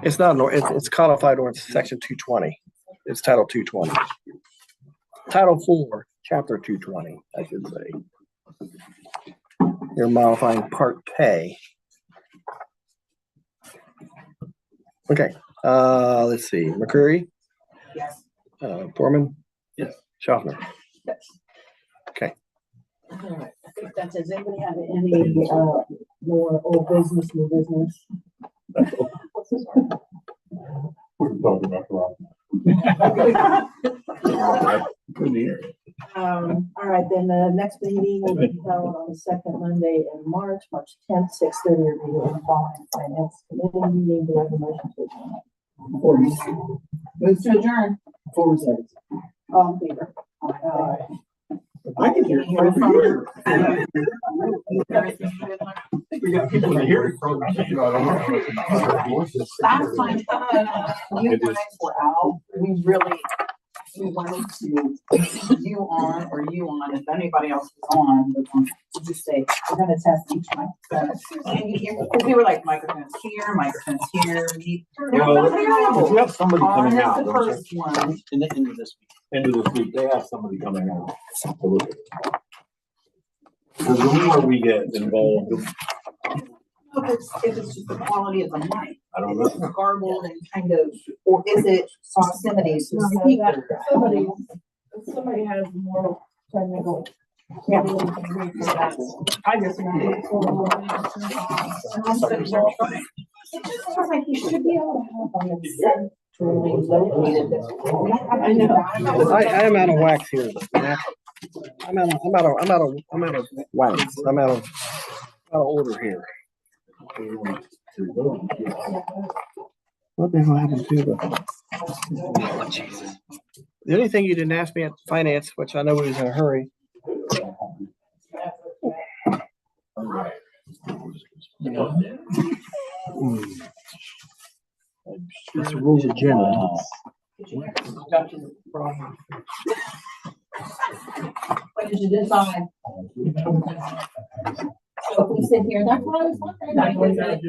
It's not, it's codified ordinance section 220. It's title 220. Title 4, chapter 220, I should say. You're modifying part K. Okay, let's see, McCreary, Yes. Foreman? Yes. Schaffner? Yes. Okay. All right, I think that's, does anybody have any, more old business, new business? We're talking about Rob. Good year. All right, then the next meeting will be held on the second Monday in March 10th, 6:30, review and following finance committee meeting. Do I have a motion to adjourn? Move to adjourn. 4 seconds. All in favor? I can hear you over here. We got people in here. Last time, you guys were out, we wanted to you on or you on, if anybody else was on, to just say, we're gonna test each mic. And you hear, because we were like microphones here, Well, we have somebody On coming is out. the don't you? first one. In the end of this week. End of this week, they have somebody coming out. to look at it. Because the more we get involved, If it's just the quality of the mic, I don't it's know. garbled and kind of, or is it proximity to the speaker? Somebody has more technical. Yeah. I just. It just feels like you should be able to have them centrally located. I know. I am out of wax here. I'm out of wax. I'm out of order here. What the hell happened to the? Oh, Jesus. The only thing you didn't ask me at finance, which I know we was in a hurry. It's the rules agenda. What did you decide? So if we sit here, that's what I was wondering. Like, was it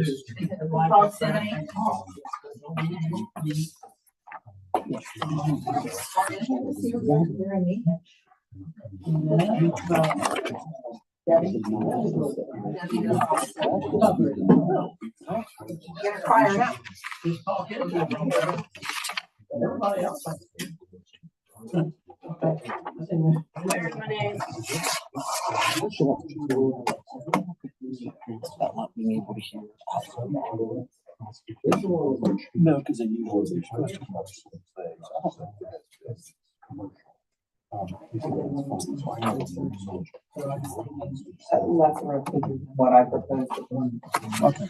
proximity? Get her fired up. Everybody else. About not being able to hear. No, because they usually there's questions. That's what I proposed. Okay.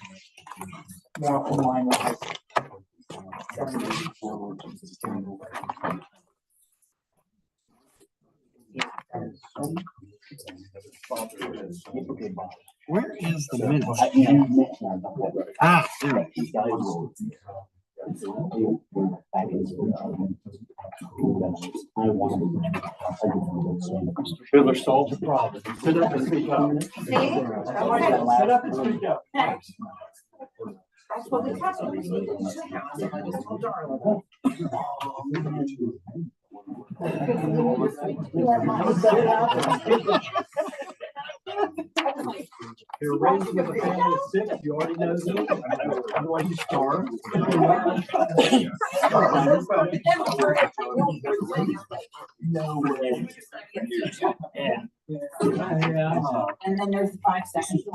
More in line with this. Where is the minutes? Ah, there it is. Fiddler solves the problem. Sit up and speak up. Sit up and speak up. That's what the test was. I just told Darla. You're raised with a family of 6, you already know this. How do I start? No way. And then there's 5 seconds. It's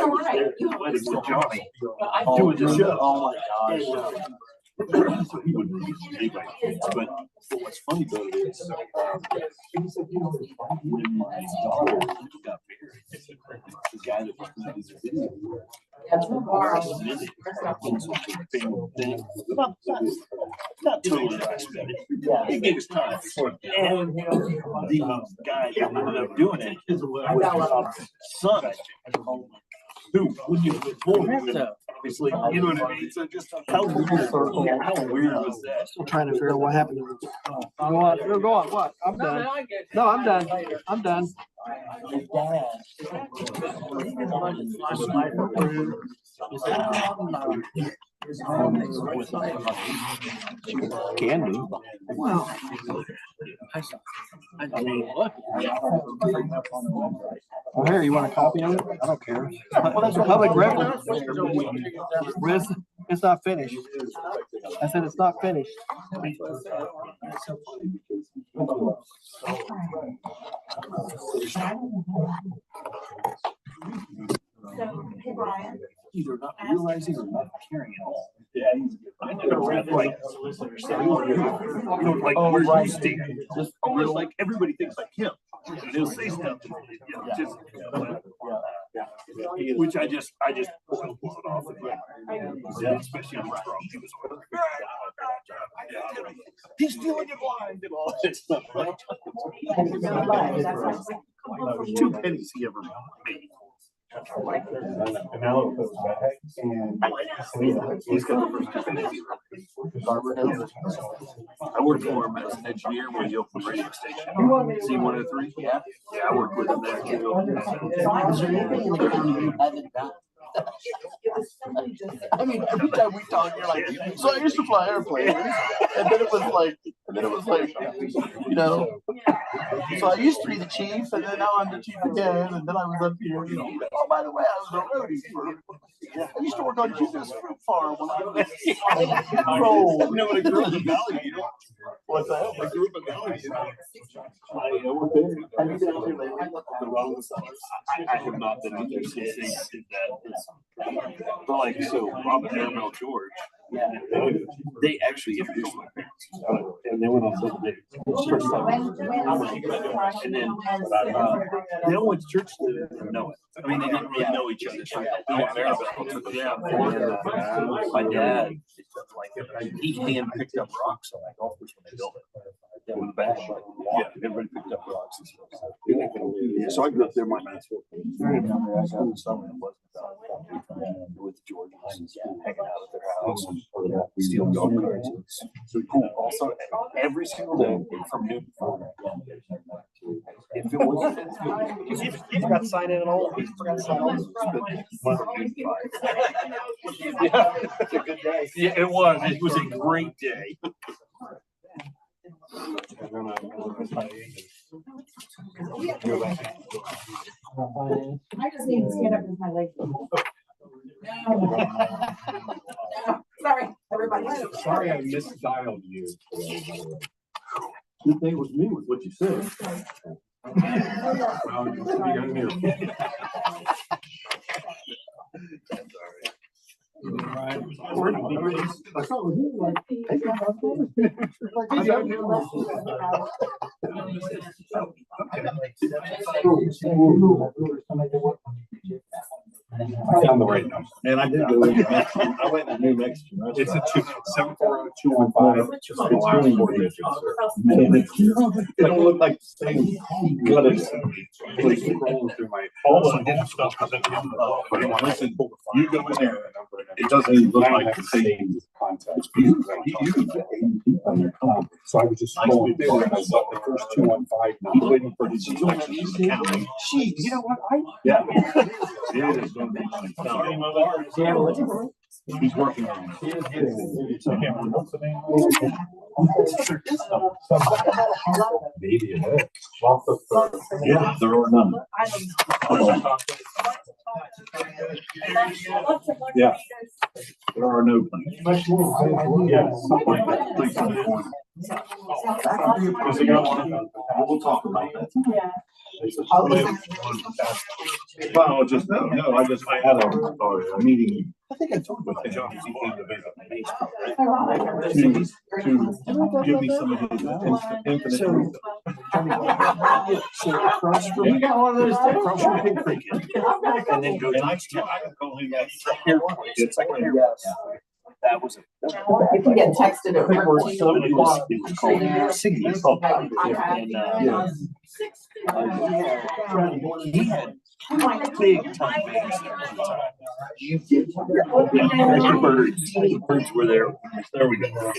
all right. Wedding with Johnny. Oh, Doing the show. Oh my gosh. So he wouldn't use anybody. But what's funny about it is, when my daughter got married, the guy that was making the video, not totally respected. He gave his time. And the guy that ended up doing it was his son. Who, when you were born, obviously, you know what I mean? So just how weird was that? Still trying to figure out what happened. Go on, what? I'm done. No, I'm done. I'm done. Can do. Well, I mean, look. Well, here, you want a copy of it? I don't care. Well, that's public record. It's not finished. I said it's not finished. Hey, Brian. Either not realizing or not caring at all. Yeah, I never read like, like where you stand. Just almost like everybody thinks like him. And he'll say stuff, just, which I just blow it off. Especially on the he was he's stealing your blind and all that stuff. 2 pennies he ever made. And now it goes back and. He's got the first 2 pennies. I worked for him as an engineer when he opened the radio station. C103. Yeah, I worked with him there too. I mean, every time we talk, you're like, so I used to fly airplanes, and then it was like, you know, so I used to be the chief, and then now I'm the chief again, and then I was up here, you know. Oh, by the way, I was a roadie I used to work on Junior's fruit farm when I was You know, when I grew up in Valley, you know. What's that? I grew up in Valley, you know. I worked there. Have you been out here lately? The wrong I have not been out there since they did that. But like, so Robin and George, they actually introduced my parents. And they went on double dates. And then they all went to church together and didn't know it. I mean, they didn't really know each other. So Maribel took them down. And my dad, like, he hand picked up rocks on that golf course when they built it. In the back, yeah, everybody picked up rocks and stuff. Yeah, so I grew up there. My dad's with George, hanging out at their house, stealing golf carts. So cool. Also, every single day from noon to 4. If it was, You forgot to sign in at all. You forgot to sign on. yeah, it's a good day. Yeah, it was. It was a great day. I just need to stand up with my legs. Sorry, everybody. Sorry, I misdialed you. Good thing it was me with what you said. Well, you got me. Right. I found the right number. And I did go in. I went to New Mexico. It's a 740-215. It's only 4 digits. It don't look like the same. But it's scrolling through my. All the hidden stuff is in the. Listen, you go in there. It doesn't look like the same contact. You can get 80 people on your comp. So I was just scrolling through and I saw the first 215. He's waiting for his inspections. Gee, you know what? Yeah. Yeah, it is going to be. He's working on it. He is getting it. What's the name? Maybe it is. Yeah, there are none. Yeah. There are no plans. Yeah, something like that. Please don't want. Because they don't want to, we'll talk about that. Yeah. Well, just, no, I had a meeting. I think I told you. With the John, he came to visit my niece, right? To give me some of his infinite wisdom. So across from, We got one of those too. across from Pig Creek, and then go And I next to can call him. it's like yes. That was a. You can get texted at work. It was called Siggy. It's called. And, he had big time bands there one time. Yeah, the birds were there. There we go.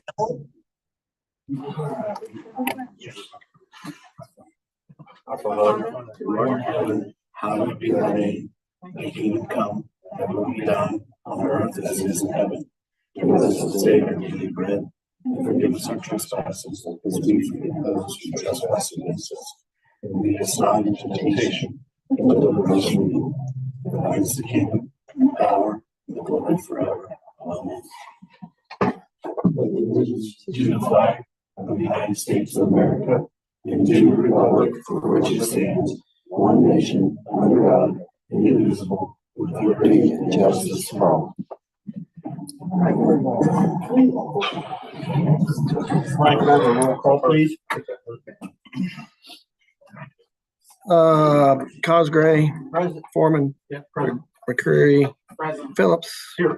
Hallowed be thy name, thy kingdom come, thy will be done on earth as it is in heaven. Give us this day our daily bread, and forgive us our trespasses, as we forgive those who trespass against us. And lead us not into temptation, but deliver us from evil. For thine is the kingdom, the power, and the glory forever. Amen. To the flag of the United States of America, and to the republic for which it stands, one nation, under God, indivisible, with liberty and justice for all. Frank, roll call, please. Cosgray, Present. Foreman, Yeah, present. McCreary, Present. Phillips,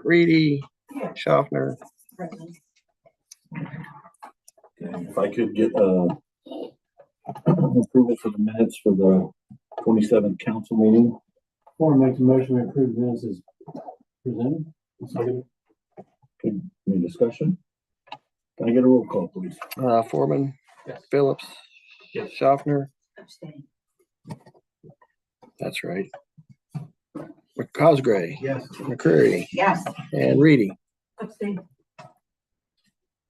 Reedy, Schaffner. If I could get approval for the minutes for the 27th council meeting. Foreman makes a motion to approve this as presented. Okay, any discussion? Can I get a roll call, please? Foreman, Yes. Phillips, Yes. Schaffner. Abstain. That's right. Cosgray, Yes. McCreary, Yes. and Reedy. Abstain.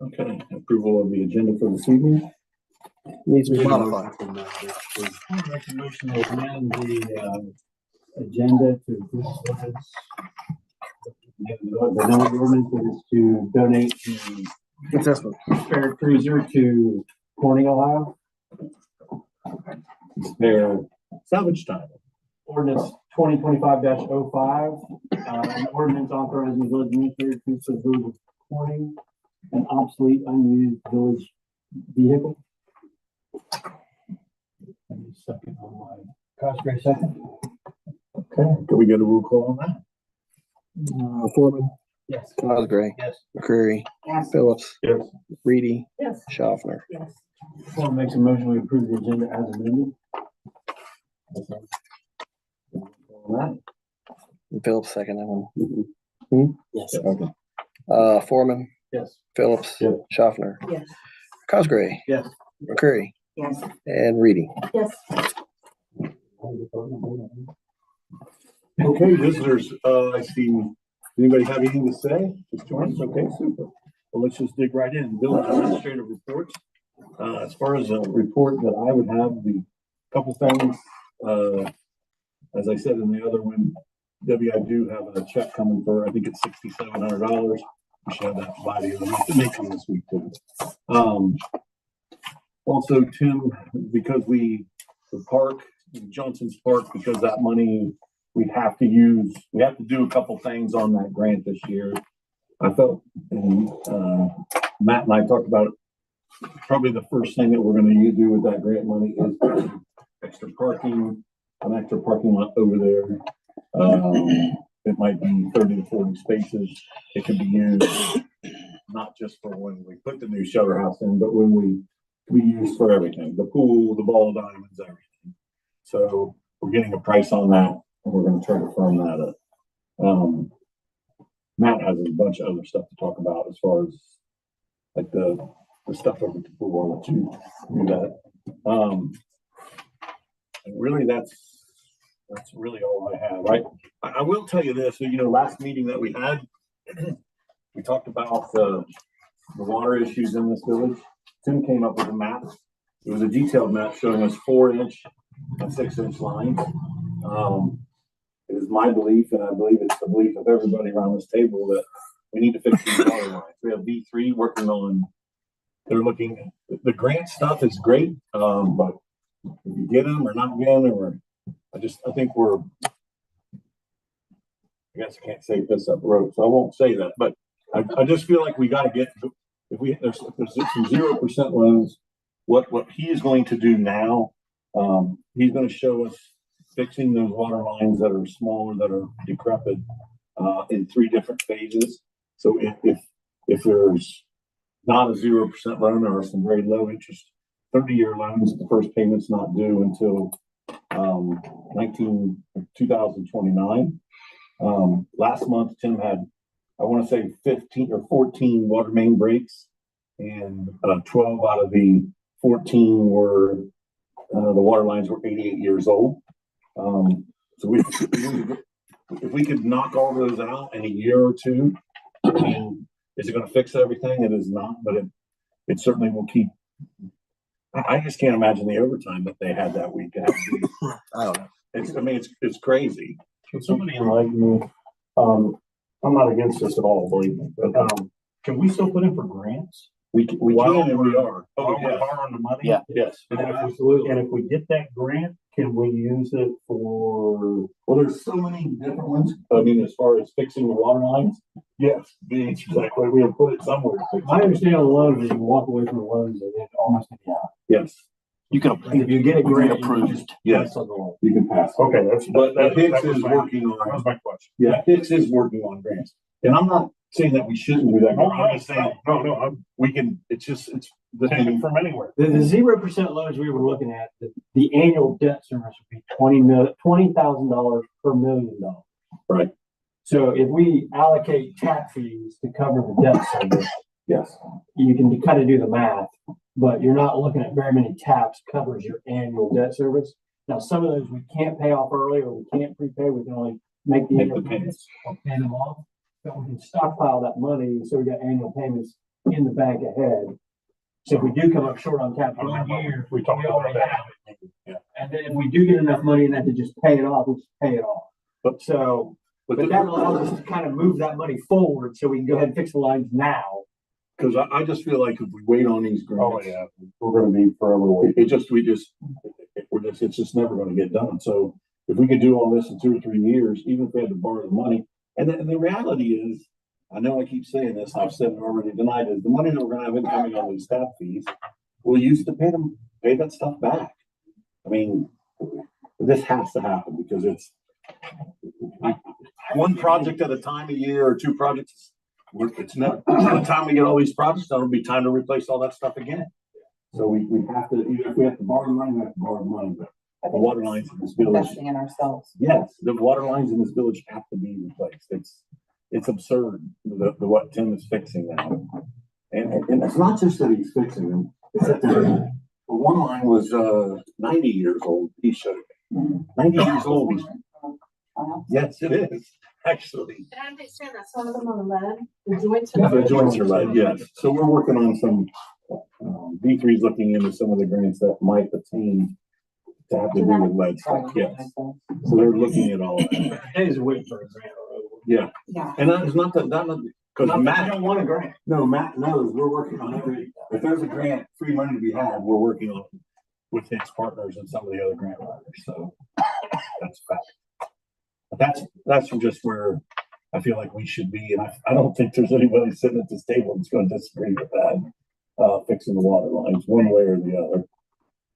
Okay, approval of the agenda for this evening. Needs to be modified. Make a motion to amend the agenda to include ordinance. The new ordinance is to donate the Assessment. spare cruiser to Corning, Ohio. Their salvage time. Ordinance 2025-05, an ordinance authorizing the village administrator to use the village of Corning an obsolete, unused village vehicle. Second on my Cosgray second. Okay, can we get a roll call on that? Foreman, Yes. Cosgray, Yes. McCreary, Yes. Phillips, Yes. Reedy, Yes. Schaffner. Yes. Foreman makes a motion to approve the agenda as amended. On that? And Phillips second that one. Yes. Okay. Foreman, Yes. Phillips, Yes. Schaffner, Yes. Cosgray, Yes. McCreary, Yes. and Reedy. Yes. Okay, visitors, I see, anybody have anything to say? Just join us, okay, super. Well, let's just dig right in, village administrative reports. As far as a report that I would have, the couple things, as I said in the other one, Debbie, I do have a check coming for, I think it's $6,700. We should have that by the end of the month. It may come this week too. Also, Tim, because the park, Johnson's Park, because that money we have to do a couple things on that grant this year. I felt, and Matt and I talked about it, probably the first thing that we're going to do with that grant money is an extra parking lot over there. It might be 30 to 40 spaces. It can be used not just for when we put the new shelter house in, but when we use for everything, the pool, the ball diamonds, everything. So we're getting a price on that, and we're going to try to firm that up. Matt has a bunch of other stuff to talk about as far as like the stuff over at the pool. I'll let you do that. And really, that's really all I have. Right? I will tell you this. So, last meeting that we had, we talked about the water issues in this village. Tim came up with a map. It was a detailed map showing us 4-inch and 6-inch lines. It is my belief, and I believe it's the belief of everybody around this table, that we need to fix these water lines. We have V3 working on, they're looking, the grant stuff is great, but if you get them or not get them, or I think we're, I guess I can't say piss up the road, so I won't say that, but I just feel like we gotta get, if there's some 0% loans, what he is going to do now, he's gonna show us fixing those water lines that are smaller, that are decrepit, in 3 different phases. So if there's not a 0% loan or some very low interest 30-year loans, the first payment's not due until 2029. Last month, Tim had, I want to say 15 or 14 water main breaks, and 12 out of the 14 were, the water lines were 88 years old. So if we could knock all those out in a year or two, I mean, is it going to fix everything? It is not, but it certainly will keep. I just can't imagine the overtime that they had that week. I don't know. It's crazy. Can somebody enlighten me? I'm not against this at all, believe me, but, can we still put in for grants? We can and we are. While we're Yes. borrowing the money? Yeah. Yes. And if we get that grant, can we use it for? Well, there's so many different ones. I mean, as far as fixing the water lines, yes, the answer is that way. We have put it somewhere to fix I it. understand the loans, you can walk away from the loans and then almost, yeah. Yes, You can, If you get a grant, you approved. can just Yes. cancel the loan. you can pass. Okay, that's. But Hicks that was is my- working That was on, my question. yeah, Hicks is working on grants. And I'm not saying that we shouldn't do that. I'm just saying, we can, it's the Take it thing. from anywhere. The 0% loans we were looking at, the annual debt service would be $20,000 per $1 million. Right. So if we allocate tap fees to cover the debt service, Yes. you can kind of do the math, but you're not looking at very many taps covers your annual debt service. Now, some of those we can't pay off early, or we can't prepay. We can only make the annual payments or pay them off. But we can stockpile that money, so we got annual payments in the bank ahead. So if we do come up short on tap for 1 year, We talked about already that. have it. And then if we do get enough money in that to just pay it off, we just pay it off. But that allows us to kind of move that money forward, so we can go ahead and fix the lines now. Because I just feel like if we wait on these grants, Yeah, we're gonna be forever waiting. it's just never gonna get done. So if we could do all this in 2 or 3 years, even if we had to borrow the money, and the reality is, I know I keep saying this, I've said it already tonight, is the money that we're gonna have incoming on these tap fees, we'll use to pay that stuff back. I mean, this has to happen because it's one project at a time a year, or 2 projects. It's not, by the time we get all these projects done, it'll be time to replace all that stuff again. So we have to, even if we have to borrow the money, we have to borrow the money, but the water lines in this village. Investing in ourselves. Yes, the water lines in this village have to be replaced. It's absurd, the what Tim is fixing now. And it's not just that he's fixing them, it's that the one line was 90 years old, he showed me. 90 years old. Yes, it is, actually. And I understand that some of them on the lead, the joints. Yeah, the joints are lead, yes. So we're working on some, V3 is looking into some of the grants that might attain to have to do with lead, yes. So they're looking at all that. Days are waiting for a grant. Yeah, Yeah. and that is not because Not that we Matt, don't want a grant. no, Matt knows we're working on if there's a grant, free money to be had, we're working on it with his partners and some of the other grant writers, so that's a fact. But that's just where I feel like we should be, and I don't think there's anybody sitting at this table that's going to disagree with that, fixing the water lines one way or the other.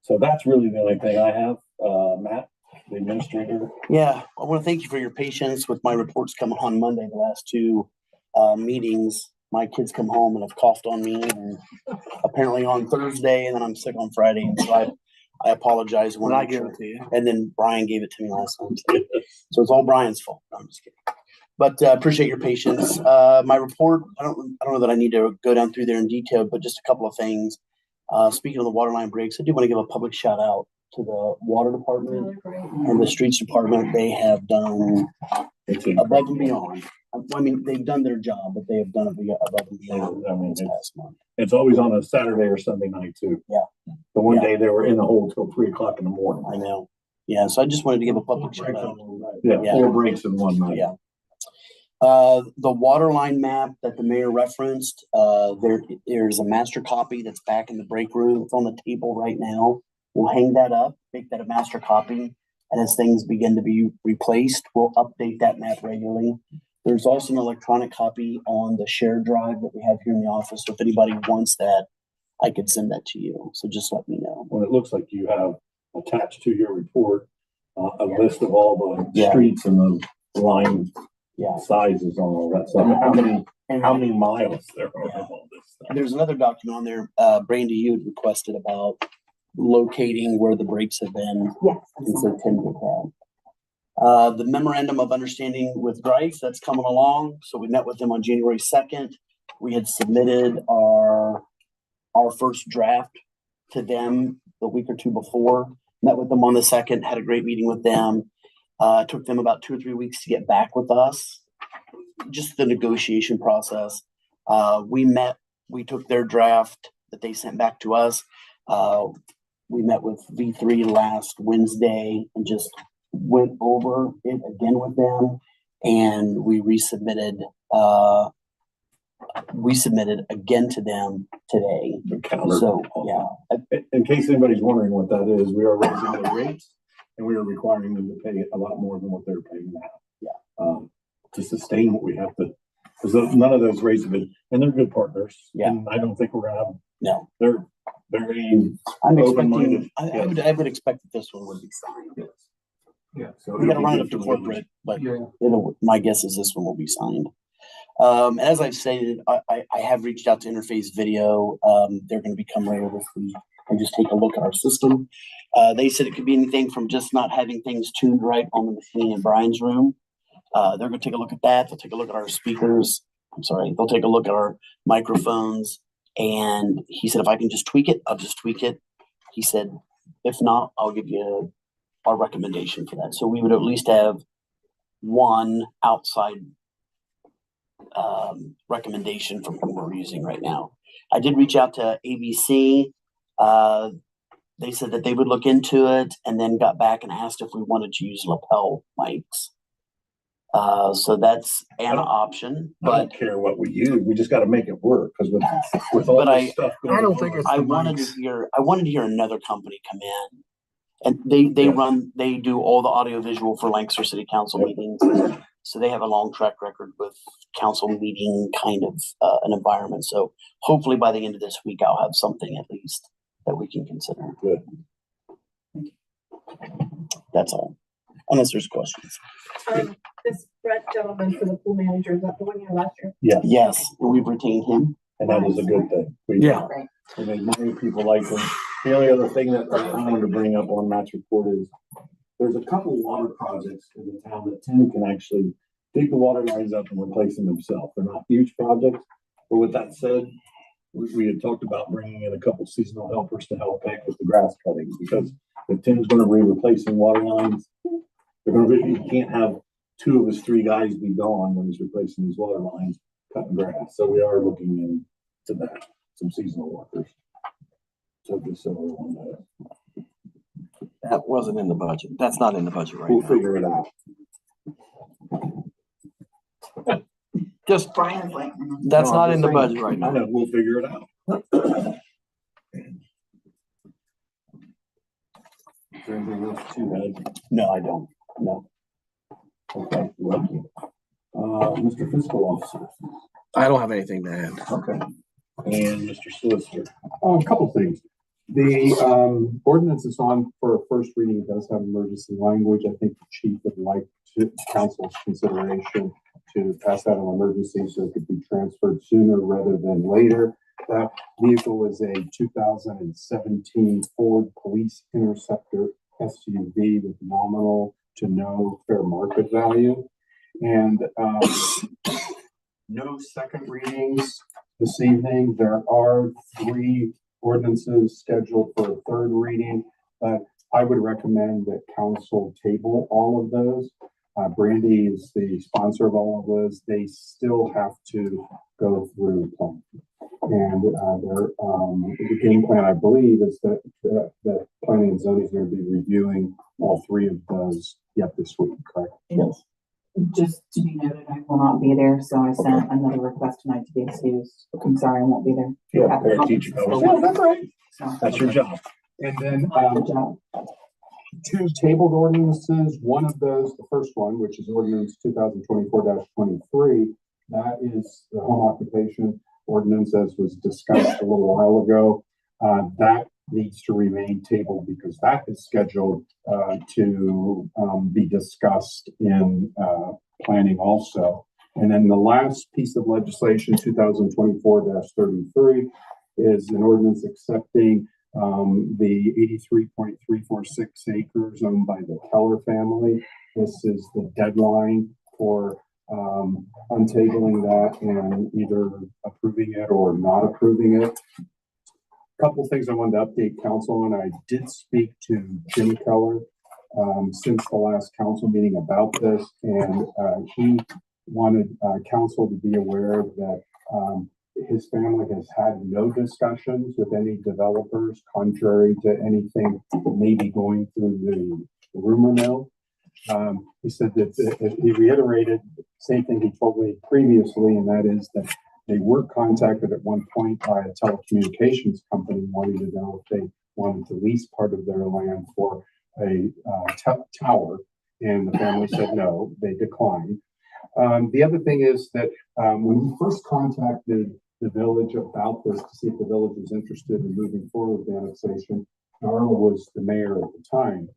So that's really the only thing I have, Matt, the administrator. Yeah, I want to thank you for your patience with my reports coming on Monday, the last 2 meetings. My kids come home and have coughed on me, and apparently on Thursday, and then I'm sick on Friday. And so I apologize. When I give it to you. And then Brian gave it to me last night too. So it's all Brian's fault. No, I'm just kidding. But appreciate your patience. My report, I don't know that I need to go down through there in detail, but just a couple of things. Speaking of the water line breaks, I do want to give a public shout out to the water department and the streets department. They have done above and beyond. I mean, they've done their job, but they have done it above and beyond. I mean, this past month. it's always on a Saturday or Sunday night too. Yeah. The one Yeah. day they were in the hole till 3 o'clock in the morning. I know. Yeah, so I just wanted to give a public shout out. Yeah, Yeah. 4 breaks in one night. Yeah. The water line map that the mayor referenced, there's a master copy that's back in the break room. It's on the table right now. We'll hang that up, make that a master copy. And as things begin to be replaced, we'll update that map regularly. There's also an electronic copy on the shared drive that we have here in the office. So if anybody wants that, I could send that to you. So just let me know. Well, it looks like you have attached to your report, a list of all the Yeah. streets and the line Yeah. sizes on all that stuff. How many miles there are of all this stuff? And there's another document on there, Brandy, you had requested about locating where the breaks have been. Yes. And so Tim did that. The memorandum of understanding with Grice, that's coming along. So we met with them on January 2nd. We had submitted our first draft to them the week or two before. Met with them on the 2nd, had a great meeting with them. It took them about 2 or 3 weeks to get back with us. Just the negotiation process. We took their draft that they sent back to us. We met with V3 last Wednesday and just went over it again with them. And we resubmitted again to them today. So, yeah. In case anybody's wondering what that is, we are raising the rates and we are requiring them to pay a lot more than what they're paying now. Yeah. To sustain what we have to, because none of those rates have been, and they're good partners. Yeah. And I don't think we're gonna have, No. they're very I'm open-minded. expecting, I would expect that this one would be signed. Yeah. So We gotta it'll be run it good up to for corporate, but Yeah. my guess is this one will be signed. As I've stated, I have reached out to Interface Video. They're gonna become later this week and just take a look at our system. They said it could be anything from just not having things tuned right on the machine in Brian's room. They're gonna take a look at that. They'll take a look at our speakers. They'll take a look at our microphones. And he said, if I can just tweak it, I'll just tweak it. He said, if not, I'll give you our recommendation for that. So we would at least have one outside recommendation from who we're using right now. I did reach out to ABC. They said that they would look into it and then got back and asked if we wanted to use lapel mics. So that's an option, I but don't care what we use. We just got to make it work because with all But this stuff going I don't on, think it's I the wanted mics. to hear another company come in. And they do all the audio visual for Lancaster City Council meetings. So they have a long track record with council meeting kind of an environment. So hopefully by the end of this week, I'll have something at least that we can consider. Good. That's all. Unless there's questions. This Brett gentleman for the pool manager, is that the one you had last year? Yes, we've retained him. And that is a good thing. Yeah. I mean, many people like them. The only other thing that I wanted to bring up on Matt's report is there's a couple water projects in the town that Tim can actually dig the water lines up and replace them himself. They're not huge projects. But with that said, we had talked about bringing in a couple seasonal helpers to help pick with the grass cutting because if Tim's going to be replacing water lines, he can't have 2 of his 3 guys be gone when he's replacing these water lines, cutting grass. So we are looking into that, some seasonal workers. So just so everyone knows. That wasn't in the budget. That's not in the budget right We'll now. figure it out. Just, Brian's like, that's No, not I'm in the just budget saying. right I now. know, we'll figure it out. Is there anything else to add? No, I don't. No. Okay, lucky. Mr. Fiscal Officer. I don't have anything to add. Okay. And Mr. Solicitor. A couple things. The ordinance is on for a first reading. It does have emergency language. I think the chief would like to council's consideration to pass that on emergency so it could be transferred sooner rather than later. That vehicle is a 2017 Ford Police Interceptor SUV with nominal to no fair market value. And no second readings this evening. There are 3 ordinances scheduled for a third reading, but I would recommend that council table all of those. Brandy is the sponsor of all of those. They still have to go through planning. And the game plan, I believe, is that the planning and zoning is going to be reviewing all 3 of those yet this week, correct? Yes. Just to be noted, I will not be there, so I sent another request tonight to be excused. I'm sorry, I won't be there. Yeah, At the teacher. conference. Yeah, that's right. So, That's your job. And then, good job. two tabled ordinances. One of those, the first one, which is ordinance 2024-23, that is the home occupation ordinance, as was discussed a little while ago. That needs to remain tabled because that is scheduled to be discussed in planning also. And then the last piece of legislation, 2024-33, is an ordinance accepting the 83.346 acres owned by the Keller family. This is the deadline for untabling that and either approving it or not approving it. Couple of things I wanted to update council on. I did speak to Jim Keller since the last council meeting about this, and he wanted council to be aware that his family has had no discussions with any developers, contrary to anything that may be going through the rumor mill. He said that he reiterated the same thing he told me previously, and that is that they were contacted at one point by a telecommunications company wanting to know if they wanted to lease part of their land for a tower, and the family said no, they declined. The other thing is that when we first contacted the village about this to see if the village was interested in moving forward with the annexation, Darla was the mayor at the time,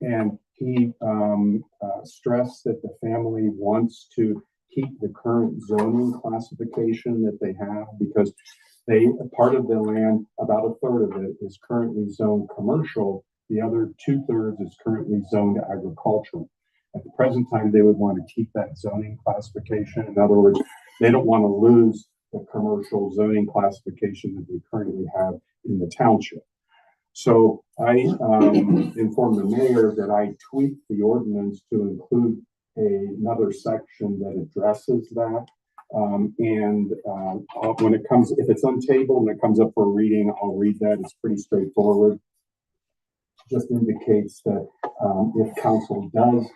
and he stressed that the family wants to keep the current zoning classification that they have because part of the land, about a third of it, is currently zoned commercial. The other 2/3 is currently zoned agricultural. At the present time, they would want to keep that zoning classification. In other words, they don't want to lose the commercial zoning classification that they currently have in the township. So I informed the mayor that I tweaked the ordinance to include another section that addresses that. When it comes, if it's untabled and it comes up for reading, I'll read that. It's pretty straightforward. Just indicates that if council does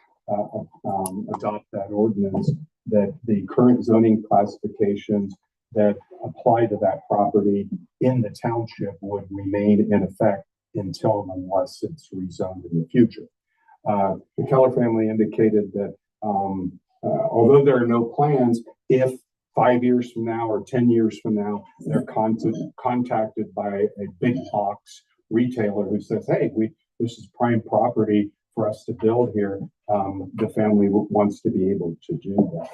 adopt that ordinance, that the current zoning classifications that apply to that property in the township would remain in effect until and unless it's rezoned in the future. The Keller family indicated that although there are no plans, if 5 years from now or 10 years from now, they're contacted by a big box retailer who says, hey, this is prime property for us to build here, the family wants to be able to do that.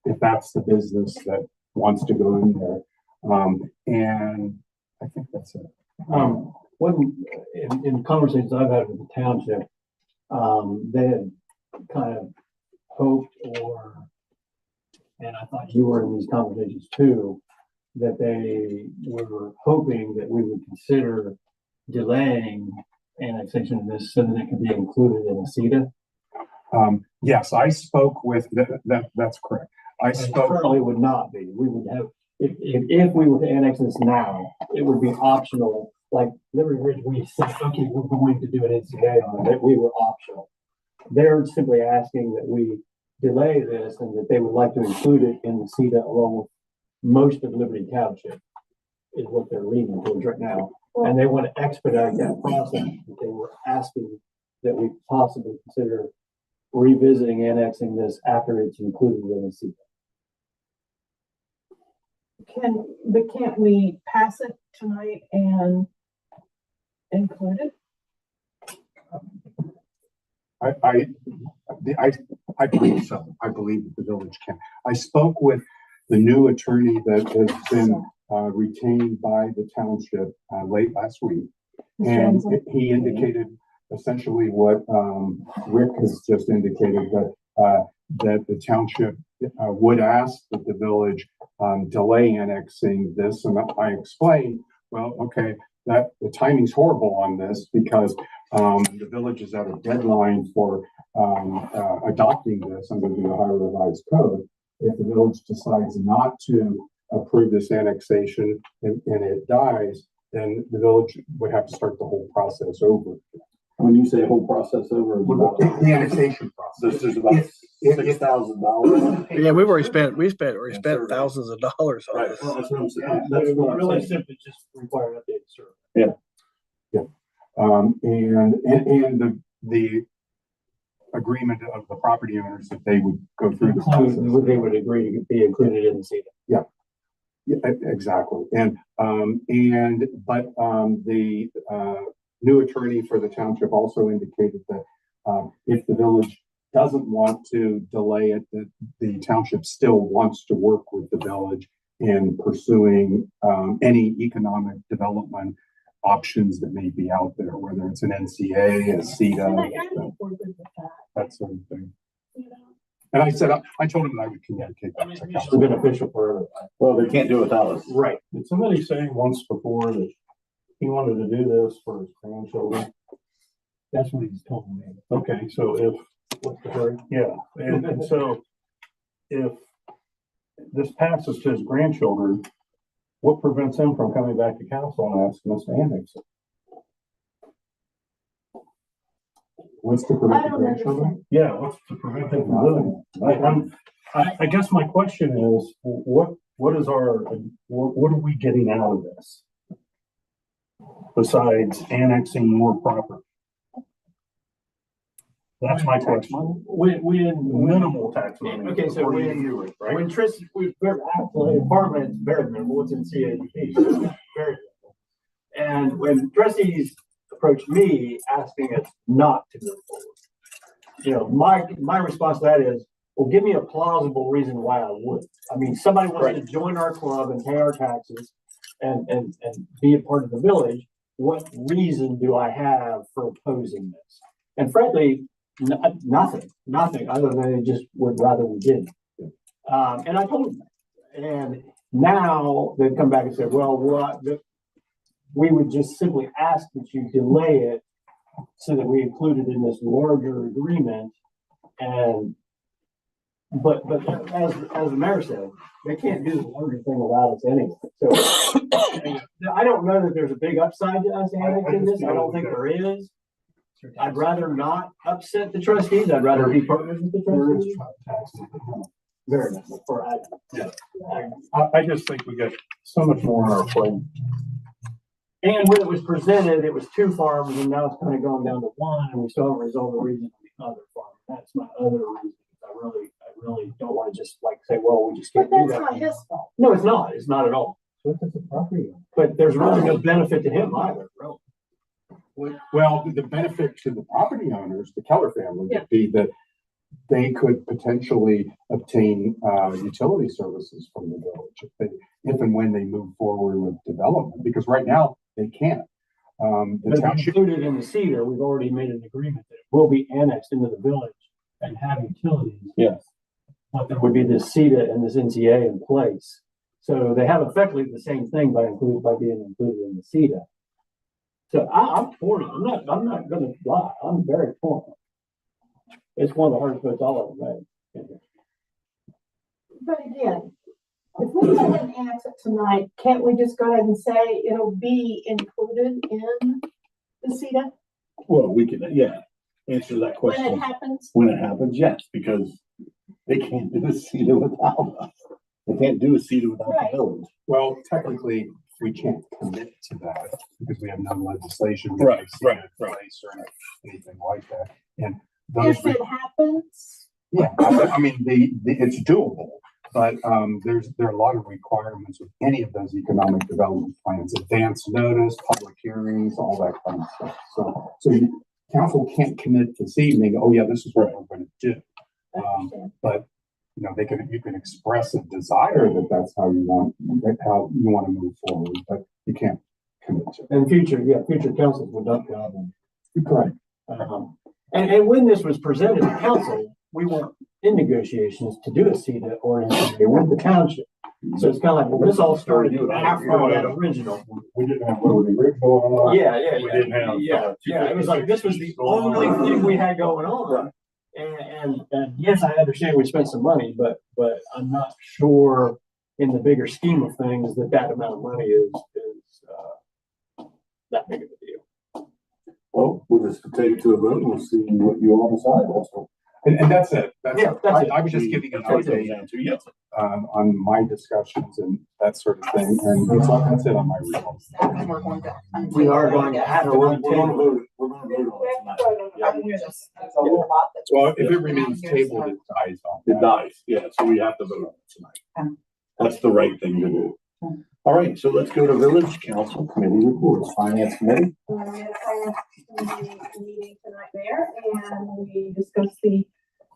If that's the business that wants to go in there. And I think that's it. In conversations I've had with the township, they had kind of hoped and I thought you were in these conversations too, that they were hoping that we would consider delaying annexation of this so that it could be included in a CETA. Yes, I spoke with that's correct. Currently would not be. We would have if we were to annex this now, it would be optional. Like Liberty Ridge, we said, okay, we're going to do an NCA on it. We were optional. They're simply asking that we delay this and that they would like to include it in the CETA along with most of Liberty Township is what they're leaning towards right now. And they want to expedite that process. They were asking that we possibly consider revisiting annexing this after it's included in the CETA. Can't we pass it tonight and include it? I believe so. I believe that the village can. I spoke with the new attorney that has been retained by the township late last week, and he indicated essentially what Rick has just indicated, that the township would ask that the village delay annexing this. And I explained, well, okay, that the timing's horrible on this because the village is at a deadline for adopting this under the Ohio Revised Code. If the village decides not to approve this annexation and it dies, then the village would have to start the whole process over. When you say whole process over, it's about- The annexation process. There's about $6,000. Yeah, we've already spent thousands of dollars on Right. this. Well, that's what I'm saying. That's That's what I'm really saying. simply just require an updated survey. And the agreement of the property owners that they would go through the process. They would agree to be included in the CETA. Yeah, exactly. But the new attorney for the township also indicated that if the village doesn't want to delay it, that the township still wants to work with the village in pursuing any economic development options that may be out there, whether it's an NCA, a CETA, And I think we're good with that, that sort of thing. you know? And I said, I told him that I would communicate that to It's council. beneficial for everyone. Well, they can't do it without us. Right. Did somebody say once before that he wanted to do this for his grandchildren? That's what he's told me. Okay, so if, What's the hurry? yeah, and so if this passes to his grandchildren, what prevents him from coming back to council and asking us to annex it? What's to I prevent the don't grandchildren? understand. Yeah, what's to prevent him from doing it? I guess my question is, what is our, what are we getting out of this? Besides annexing more property? That's my question. Minimal tax money. Okay, so according to when- you, right? When Tristan, we very actually, apartment, it's very minimal, it's in CADP, so it's very minimal. And when trustees approached me asking us not to move forward, my response to that is, well, give me a plausible reason why I would. I mean, somebody wants to join our club and pay our taxes and be a part of the village. What reason do I have for opposing this? And frankly, nothing other than they just would rather we didn't. And I told them that. And now they've come back and said, well, we would just simply ask that you delay it so that we include it in this larger agreement. But as the mayor said, they can't do the larger thing without us anyway. So I don't know that there's a big upside to us annexing this. I don't think there is. I'd rather not upset the trustees. I'd rather be partners with the trustees. Very much. I just think we got so much more on our plate. And when it was presented, it was 2 farms, and now it's kind of gone down to 1, and we still haven't resolved the reason on the other farm. That's my other reason. I really don't want to just say, well, we just But can't do that's that. not his fault. No, it's not. It's not at all. So it's a property. But there's really no benefit to him either, really. Well, the benefit to the property owners, the Keller family, would be that they could potentially obtain utility services from the village if and when they move forward with development, because right now they can't. The But township, included in the CETA, we've already made an agreement that it will be annexed into the village and have utilities. Yes. But there would be this CETA and this NCA in place. So they have effectively the same thing by being included in the CETA. So I'm torn. I'm not gonna lie. I'm very torn. It's one of the hardest votes I'll ever make. But again, if we go ahead and annex it tonight, can't we just go ahead and say it'll be included in the CETA Well, we can, answer that when question. it happens? When it happens, yes, because they can't do a CETA without us. They can't do a CETA without Right. the village. well, technically, we can't commit to that because we have no legislation. Right, right, in place or anything like that. And those, If it happens, I mean, it's doable, but there are a lot of requirements with any of those economic development plans, advance notice, public hearings, all that kind of stuff. So council can't commit this evening, oh yeah, this is what we're going to do. But you can express a desire that that's how you want to move forward, but you can't commit to it. And future councils would not go on. Correct. And when this was presented to council, we weren't in negotiations to do a CETA or an NCA with the township. So it's kind of like, well, this all started after that original. We didn't have what the original. Yeah. We didn't have. It was like, this was the only thing we had going on. And yes, I understand we spent some money, but I'm not sure in the bigger scheme of things that amount of money is that big of a deal. Well, we'll just take it to a vote and we'll see what you all decide. That's all. And that's it. That's Yeah, it. that's it. I was just giving an That's what it comes update, down to, yes. on my discussions and that sort of thing. And that's it on my report. And we're going to. We are going to have to. We're gonna vote, we're gonna vote on it tonight. Yeah. There's a whole lot that's. Well, if it remains tabled, it dies on. It dies, yeah, so we have to vote on it tonight. That's the right thing to do. All right, so let's go to village council committee reports, finance committee. We had a finance committee meeting tonight there, and we discussed the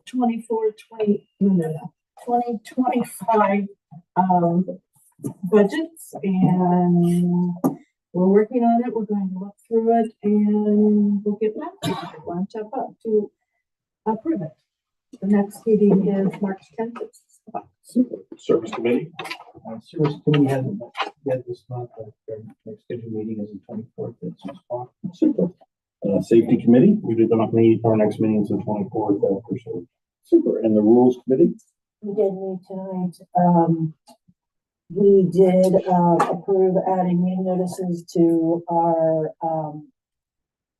2025 budgets, and we're working on it. We're going to look through it, and we'll get back to you. We'll have to approve it. The next meeting is March 10th. Super. Service committee, Service committee hasn't met yet this month, but their next scheduled meeting is the 24th at 6 o'clock. super. Safety committee, we did not meet, our next meeting is the 24th after, so. Super, and the rules committee? We did meet tonight. We did approve adding meeting notices to our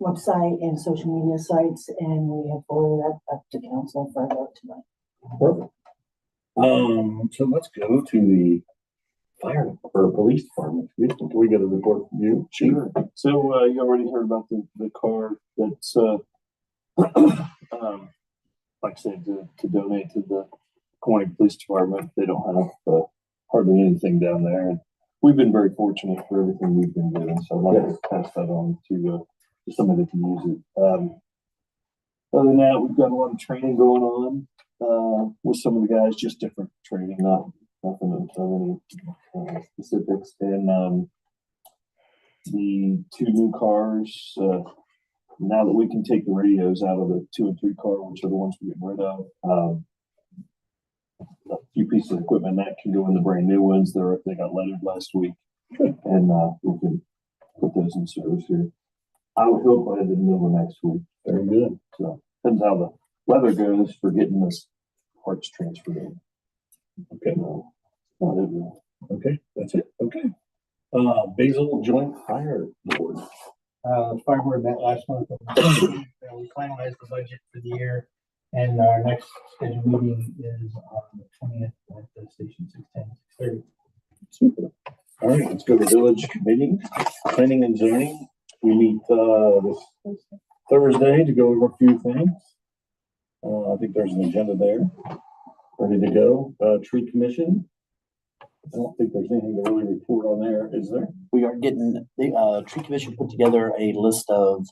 website and social media sites, and we have forwarded that up to council for a vote tonight. Perfect. So let's go to the fire or police department. Can we get a report from you, Chief? Sure. So, you already heard about the car that's, like I said, to donate to the Corning Police Department. They don't have hardly anything down there. And we've been very fortunate for everything we've been given. So I'd like to pass that on to somebody that can use it. Other than that, we've got a lot of training going on with some of the guys, just different training, nothing of any specifics. And the 2 new cars, now that we can take the radios out of the 2 and 3 car, which are the ones we're getting rid of, a few pieces of equipment that can go in the brand new ones. They got lettered last week, and we can put those in service here. I would hope by the middle of next week. Very good. So depends how the weather goes for getting this parts transferred in. Okay. Okay, that's it. Okay. Basil Joint Fire Board. Fire board met last month. We finalized the budget for the year, and our next scheduled meeting is on the 20th at the station 6:10, 6:30. Super. All right, let's go to village committee, planning and zoning. We meet this Thursday to go over a few things. I think there's an agenda there, ready to go. Tree commission. I don't think there's anything to really report on there, is there? We are getting, the tree commission put together a list of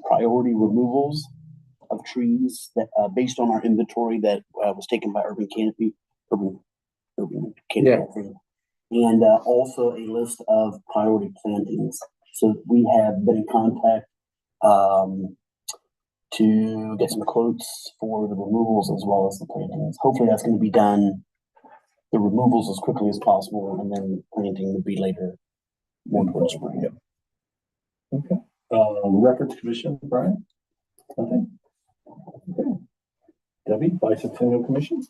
priority removals of trees that, based on our inventory that was taken by Urban Canopy. Yeah. And also a list of priority plantings. So we have been in contact to get some quotes for the removals as well as the plantings. Hopefully that's going to be done, the removals as quickly as possible, and then planting would be later, more towards spring. Okay. Records commission, Brian? Nothing? Okay. Debbie, bicentennial commission?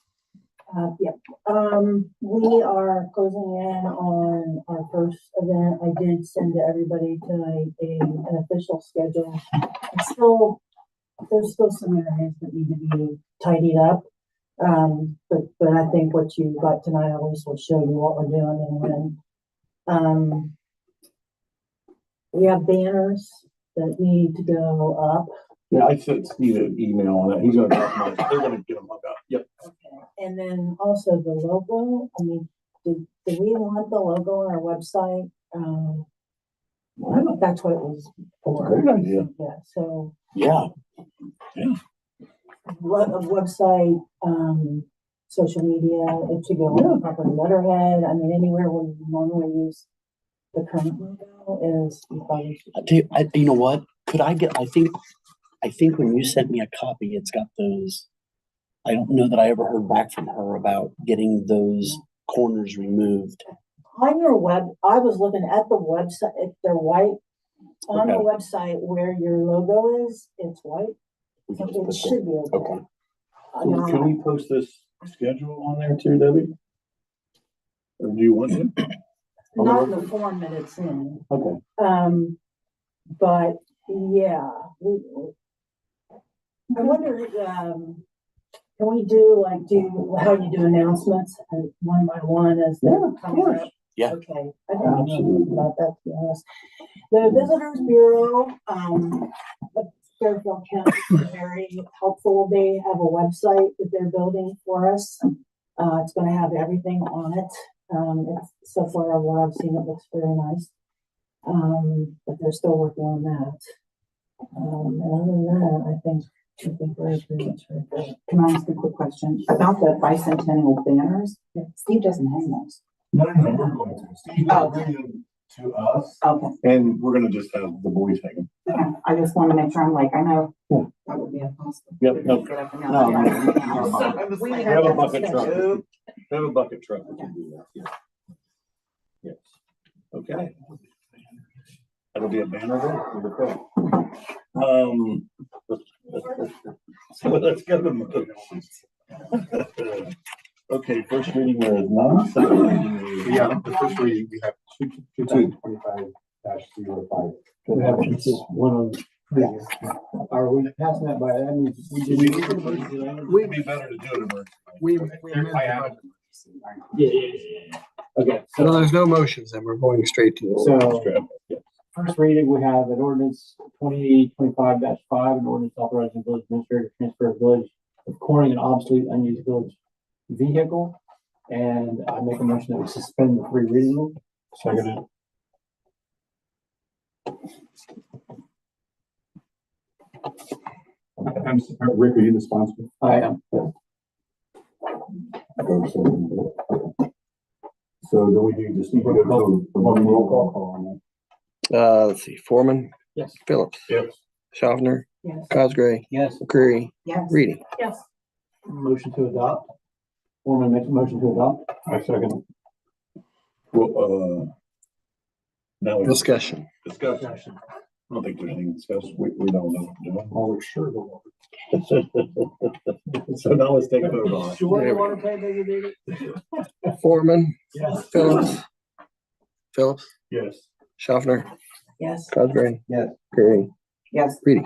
Yep. We are closing in on our first event. I did send to everybody tonight an official schedule. There's still some areas that need to be tidied up. But I think what you got tonight at least will show you what we're doing and when. We have banners that need to go up. Yeah, I sent Steve an email on that. He's gonna talk about it. They're gonna get them hung up. Yep. Okay. And then also the logo. I mean, do we want the logo on our website? That's what it was for. That's a great idea. Yeah, so. Yeah. Yeah. Website, social media, it should go on the proper letterhead. I mean, anywhere where we normally use the current logo is. You know what? Could I get, I think when you sent me a copy, it's got those, I don't know that I ever heard back from her about getting those corners removed. On your I was looking at the website, if they're white, on the website where your logo is, it's white. So it should be okay. So can we post this schedule on there too, Debbie? Or do you want to? Not in the form that it's in. Okay. But yeah, I wonder, can we do how you do announcements one by one as they come up? Yeah. Okay, I don't know about that, to be honest. The Visitors Bureau, Fairfield County is very helpful. They have a website that they're building for us. It's gonna have everything on it. So far, what I've seen, it looks very nice. But they're still working on that. And other than that, I think we're pretty much right. Can I ask a quick question about the bicentennial banners? Steve doesn't hang those. No, we're going to. Steve will bring them to us, Okay, and we're gonna just have the boys hang them. okay. I just want to make sure, I know that would be impossible. Yep, no. Get up and No, down. no, We We have a bucket truck. We have a bucket truck that can do that, yeah. Yes, okay. That'll be a banner then. So let's go to motions. Okay, first reading there is none, second reading is. Yeah, the first reading, we have 2025-05. We have just one on. Are we passing that by, that means we did. Would be better to do it emergency. I have. Yeah. Okay, So so, there's no motions and we're going straight to the. so first reading, we have an ordinance 2025-5, an ordinance authorizing village administrator to transfer a village of coring an obsolete unused village vehicle. And I make a motion that we suspend the 3 reading rule. Seconded. Rick, are you the sponsor? I am. So do we do just need to go to one roll call on Let's see, Foreman, Yes. Phillips, that? Yes. Schaffner, Yes. Cosgray, Yes. McCreary, Yes. Reedy. Yes. Motion to adopt. Foreman makes a motion to adopt. I second. Well, now we Discussion. discussion. I don't think there's any discussion. We don't know what we're doing. Oh, we're sure the water. So now let's take a vote on it. Sure, There we water plant designated? Foreman, Yes. Phillips, Yes. Schaffner, Yes. Cosgray. Yes. McCreary, Yes. Reedy.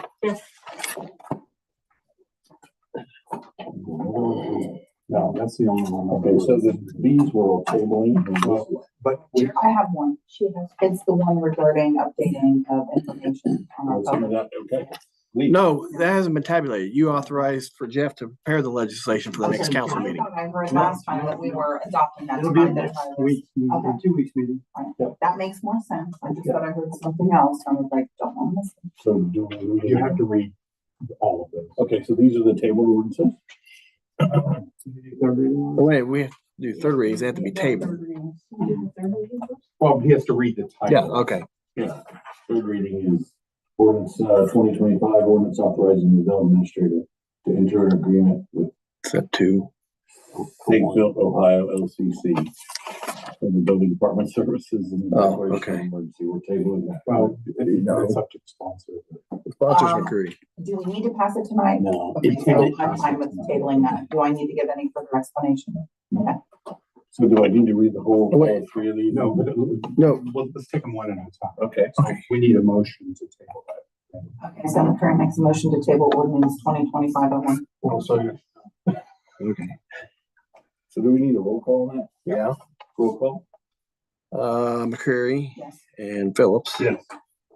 No, that's the only one. Okay, so these were tabling. And this- But we, I have one. She has. It's the one regarding updating of information on our some of public. that, okay. Lee? No, that hasn't been tabulated. You authorized for Jeff to prepare the legislation for the next council I meeting. thought I heard last time that we were adopting that. It'll be tonight. next That's why I was- week, Okay. 2 weeks meeting. That makes more sense. I just thought I heard something else. I was like, don't want to miss it. So do we? you have to read all of those. Okay, so these are the table ordinances? Third reading. Oh, wait, we have to do third readings. They have to be tabled. Well, he has to read the title. Yeah, okay. Yeah. Third reading is ordinance, 2025, ordinance authorizing the village administrator to enter an agreement with Except 2. Statesville, Ohio, LCC. For the building department services and. Oh, declaration of okay. Emergency, we're tabling that. Well, it's up to the sponsor. Sponsors Um, McCreary. Do we need to pass it tonight? No. Okay, so I'm fine with tabling that. Do I need to give any further explanation? Okay. So do I need to read the whole, Oh, wait. all 3 of these? No, but No. well, let's take them one at a time. Okay. So we need a motion to table that. Okay, so McCray makes a motion to table ordinance 2025-01. Well, so Okay. So do we need a roll call on that? Yeah. Roll call? McCreary Yes. and Phillips. Yes.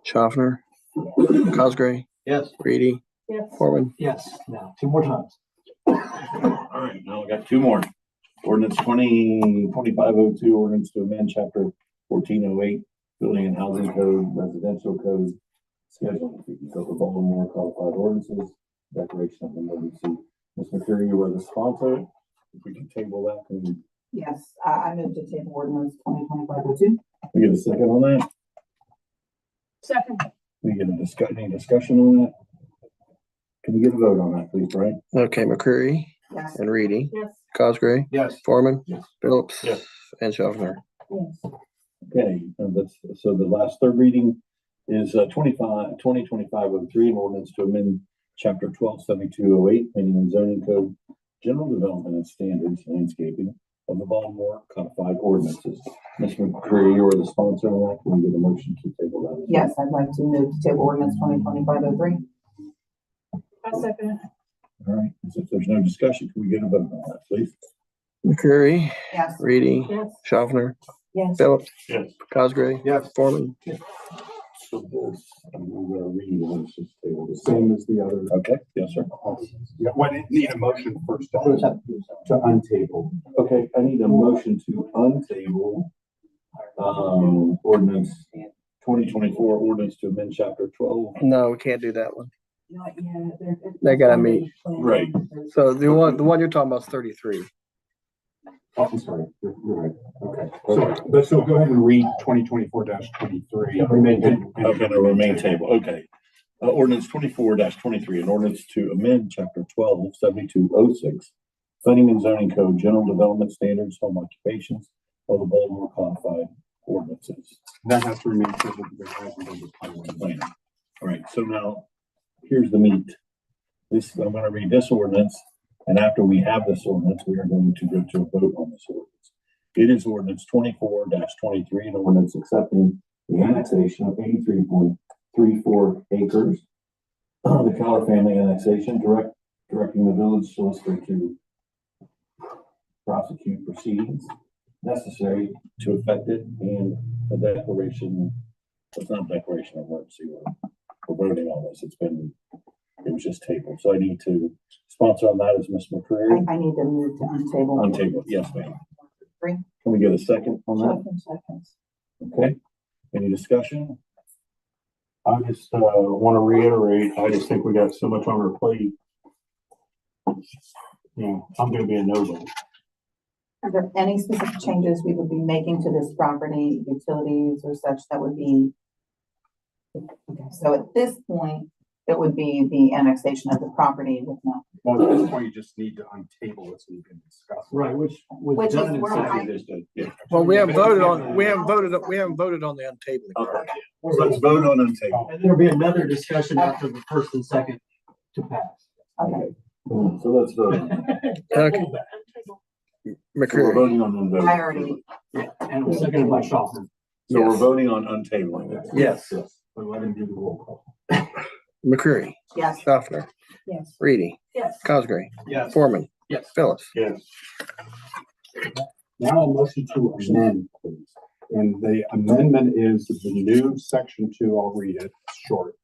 Schaffner, Cosgray, Yes. Reedy, Yes. Foreman. Yes. Now, 2 more times. All right, now I got 2 more. Ordinance 2025-02, ordinance to amend chapter 1408, building and housing code, residential code, schedule of the Baltimore codified ordinances, declaration of emergency. Ms. McCreary, you are the sponsor. If we can table that, can Yes, I move to table ordinance 2025-02. we get a second on that? Second. We get any discussion on that? Can we get a vote on that, please, Brian? Okay, McCreary Yes. and Reedy, Yes. Cosgray, yes. Foreman, Yes. Phillips, Yes. and Schaffner. Yes. Okay, and so the last third reading is 2025-03, an ordinance to amend chapter 127208, planning and zoning code, general development and standards, landscaping of the Baltimore codified ordinances. Ms. McCreary, you are the sponsor of that. Can we get a motion to table that? Yes, I'd like to move to table ordinance 2025-03. I'll second it. All right, if there's no discussion, can we get a vote on that, please? McCreary, Yes. Reedy, Yes. Schaffner, Yes. Phillips, Yes. Cosgray. Yes. Foreman. So this, I'm gonna read on this table. The same as the other. Okay, yes, sir. Yeah, what, need a motion first to untable. Okay, I need a motion to untable, ordinance 2024 ordinance to amend chapter 12. No, we can't do that one. Not yet. They gotta meet. Right. So the one you're talking about is 33. Oh, I'm sorry, you're right, okay. So go ahead and read 2024-23. Okay, the remain table, okay. Ordinance 24-23, an ordinance to amend chapter 12, 7206, planning and zoning code, general development standards, home occupations, of the Baltimore codified ordinances. That has to remain table because it hasn't been defined. Plan. All right, so now here's the meat. This, I'm gonna read this ordinance, and after we have this ordinance, we are going to go to a vote on this ordinance. It is ordinance 24-23, an ordinance accepting the annexation of 83.34 acres. The Keller family annexation, directing the village solicitor to prosecute proceedings necessary to effect it, and a declaration, it's not a declaration of emergency, we're voting on this, it was just tabled, so I need to sponsor on that as Ms. McCreary. I need to move to untable. On table, yes, ma'am. Three. Can we get a second on that? Seconds. Okay, any discussion? I just, want to reiterate, I just think we got so much on our plate. You know, I'm gonna be a no vote. Are there any specific changes we would be making to this property, utilities or such that would be? So at this point, it would be the annexation of the property with no. Well, at this point, you just need to untable it so you can discuss. Right, which was Which is done and where I- seconded. Well, we haven't voted on the untabling. Okay, so let's vote on untable. And there'll be another discussion after the first and second to pass. Okay, So let's vote. Okay. So we're McCreary, voting on unvoting. I already, Yeah, and it was seconded by Schaffner. So we're Yes. voting on untabling it. yes. But let him do the roll call. McCreary, yes. Schaffner, Yes. Reedy, Yes. Cosgray, Yes. Foreman, Yes. Phillips. Yes. Now a motion to amend, please. And the amendment is the new section 2, I'll read it, it's short.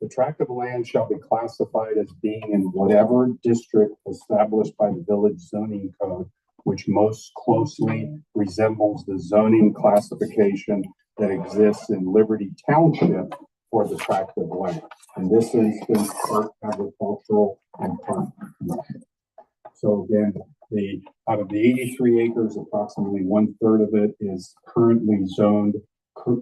The tract of land shall be classified as being in whatever district established by the village zoning code, which most closely resembles the zoning classification that exists in Liberty Township for the tract of land. In this instance, part agricultural and part commercial. So again, out of the 83 acres, approximately 1/3 of it is currently zoned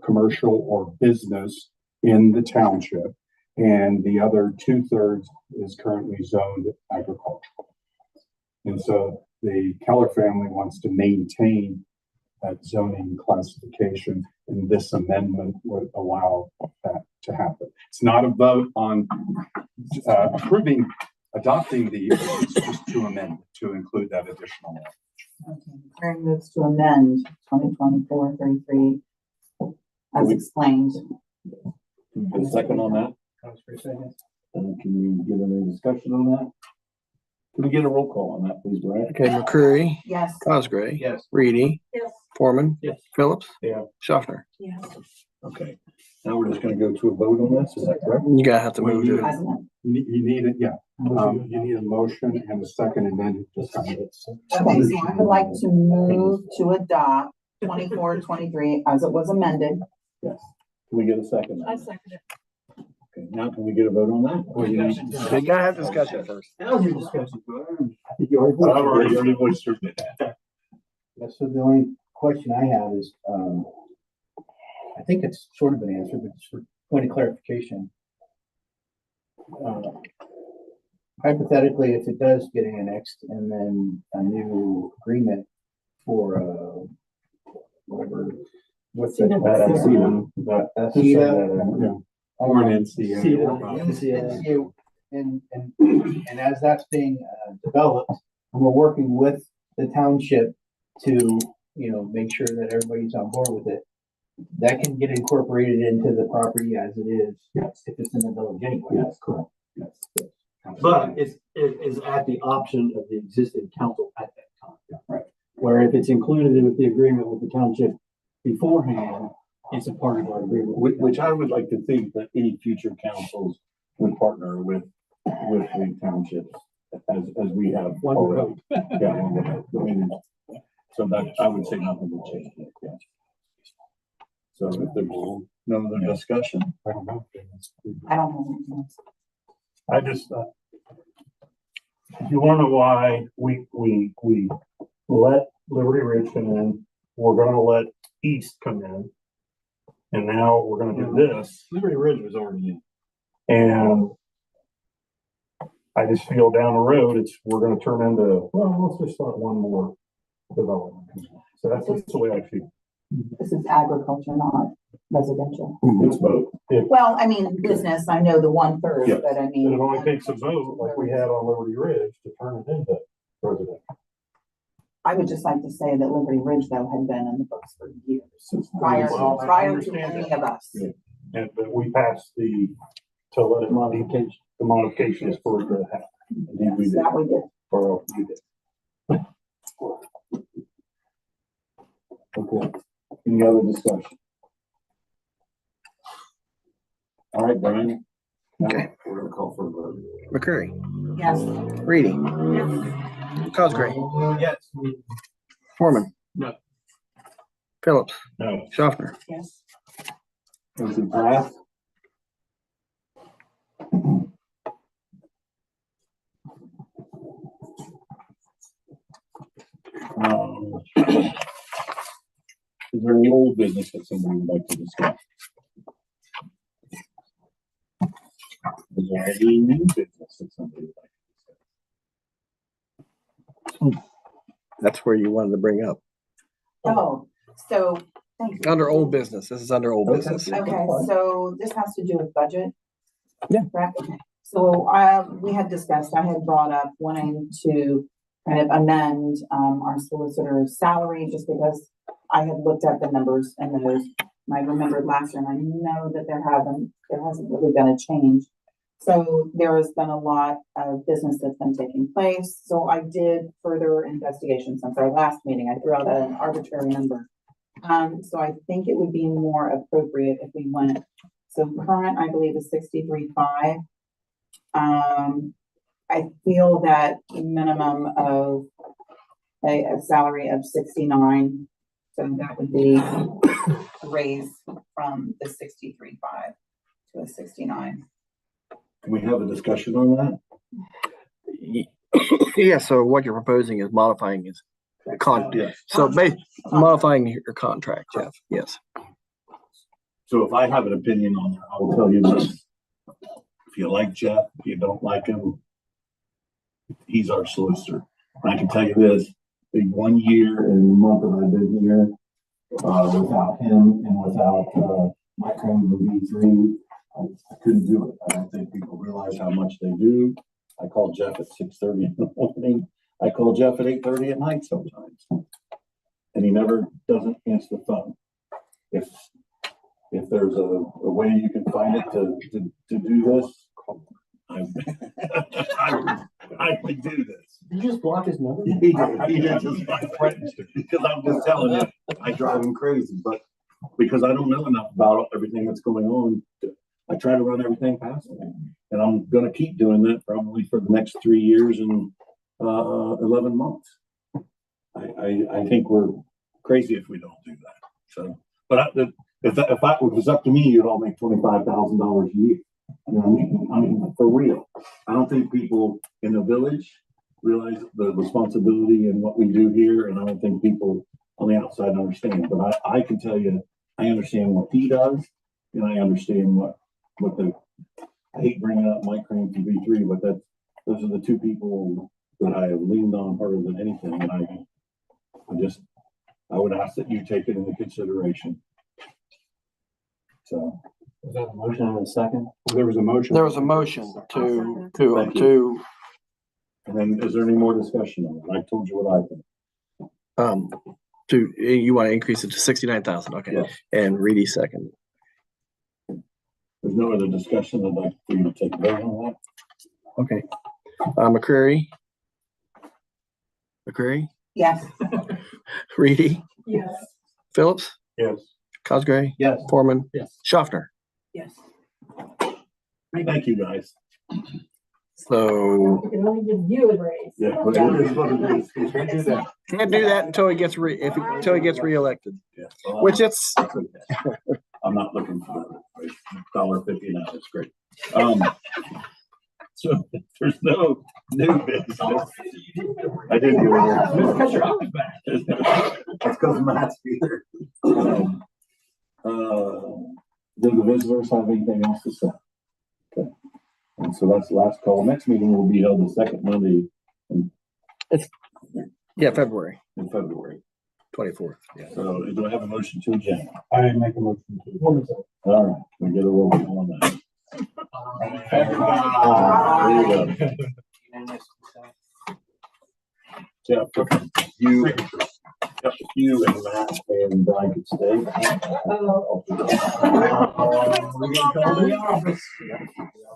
commercial or business in the township. And the other 2/3 is currently zoned agricultural. And so the Keller family wants to maintain that zoning classification, and this amendment would allow that to happen. It's not a vote on adopting it's just to amend, to include that additional language. Mary moves to amend 2024-33 as explained. Can we get a second on that? Can we get any discussion on that? Can we get a roll call on that, please, Brad? Okay, McCreary, Yes. Cosgray, Yes. Reedy, Yes. Foreman, Yes. Phillips, Yeah. Schaffner. Yes. Okay, now we're just gonna go to a vote on this, is that correct? You gotta have to move to, As amended. You need it, yeah. You need a motion and a second, and then just kind of. Okay, so I would like to move to adopt 24-23 as it was amended. Yes. Can we get a second? I second it. Okay, now can we get a vote on that? Or you need- you gotta have discussion first. That was your discussion. I think you already. I've already voiced your opinion. Yeah, so the only question I have is, I think it's sort of been answered, but just for point of clarification. Hypothetically, if it does get annexed and then a new agreement for, whatever, what's that? Yeah. Or an NCA. NCA. And as that's being developed, and we're working with the township to, make sure that everybody's on board with it. That can get incorporated into the property as it is. Yes. If it's in the village anyway. Yes, correct. Yes. But it is at the option of the existing council at that time. Right. Where if it's included with the agreement with the township beforehand, it's a part of our agreement. Which I would like to think that any future councils would partner with the townships as we have already. Yeah, one would hope. I mean, so that, I would say nothing would change. Yeah. So if there's no other discussion. I don't know. I just, if you wanna know why we let Liberty Ridge come in, we're gonna let East come in. And now we're gonna do this, Liberty Ridge was already in. and I just feel down the road, we're gonna turn into, well, let's just start one more development. So that's just the way I feel. This is agriculture, not residential. It's both. If Well, I mean, business, I know the 1/3, Yeah. but I mean. it only takes a vote like we had on Liberty Ridge to turn it into residential. I would just like to say that Liberty Ridge though had been in the books for years, prior Well, I to understand any that. of us. Yeah. And but we passed to let it modification, the modifications for it to happen. Indeed, we did. That we did. Or you did. Okay. Any other discussion? All right, Brian. Okay. We're gonna call for a vote. McCurry, Yes. Reedy, Cosgray, Yes. Foreman. No. Phillips, No. Schaffner. Yes. Motion passed. Is there any old business that somebody would like to discuss? Is there any new business that somebody would like to discuss? That's where you wanted to bring up. Oh, so, thank you. Under old business. This is under old Okay. business. Okay, so this has to do with budget? Yeah. Correct? Okay. So, we had discussed, I had brought up wanting to kind of amend, our solicitor's salary, just because I had looked at the numbers and those, and I remembered last year, and I know that there hasn't really been a change. So there has been a lot of business that's been taking place. So I did further investigation since our last meeting. I threw out an arbitrary number. So I think it would be more appropriate if we went, so current, I believe, is 63.5. I feel that minimum of a salary of 69. So that would be a raise from the 63.5 to a 69. Can we have a discussion on that? Yeah, so what you're proposing is modifying his Yes. so modifying your contract, Jeff. Yes. So if I have an opinion on it, I will tell you this. If you like Jeff, if you don't like him, he's our solicitor. And I can tell you this, the 1 year and a month that I've been here, without him and without, Mike Crane of V3, I couldn't do it. I don't think people realize how much they do. I call Jeff at 6:30 in the morning. I call Jeff at 8:30 at night sometimes. And he never doesn't answer the phone. If there's a way you can find it to do this, I would do this. You just block his number? He did just like threatens to, because I'm just telling you, I drive him crazy, but because I don't know enough about everything that's going on, I try to run everything past him. And I'm gonna keep doing that probably for the next 3 years and 11 months. I think we're crazy if we don't do that. So, but if it was up to me, you'd all make $25,000 a year. You know what I mean? I mean, for real. I don't think people in the village realize the responsibility and what we do here, and I don't think people on the outside understand. But I can tell you, I understand what he does, and I understand what I hate bringing up Mike Crane from V3, but those are the two people that I have leaned on harder than anything, and I would ask that you take it into consideration. So. Was that a motion and a second? There was a motion. There was a motion to Thank you. And then is there any more discussion on it? I told you what I think. you want to increase it to 69,000. Okay. Yes. And Reedy second. There's no other discussion. I'd like for you to take a vote on that. Okay. McCreary. McCreary, Yes. Reedy, Yes. Phillips, Yes. Cosgray, Yes. Foreman, Yes. Schaffner. Yes. Thank you, guys. So We can only give you a raise. Yeah. What it is, what it is. You can't do that. can't do that until he gets until he gets reelected, Yeah. Well, which it's I'm not looking for that. $1.50 now, that's great. So if there's no new business. I didn't do it. Because your office back. That's because Matt's here. Do the visitors have anything else to say? Okay. And so that's the last call. Next meeting will be held the second Monday February in February. 24th. Yeah. So do I have a motion to adjourn? I make a motion to. All right, we get a roll call on that. There you go. Jeff, you and Matt and Brian could stay. We're getting called to the office.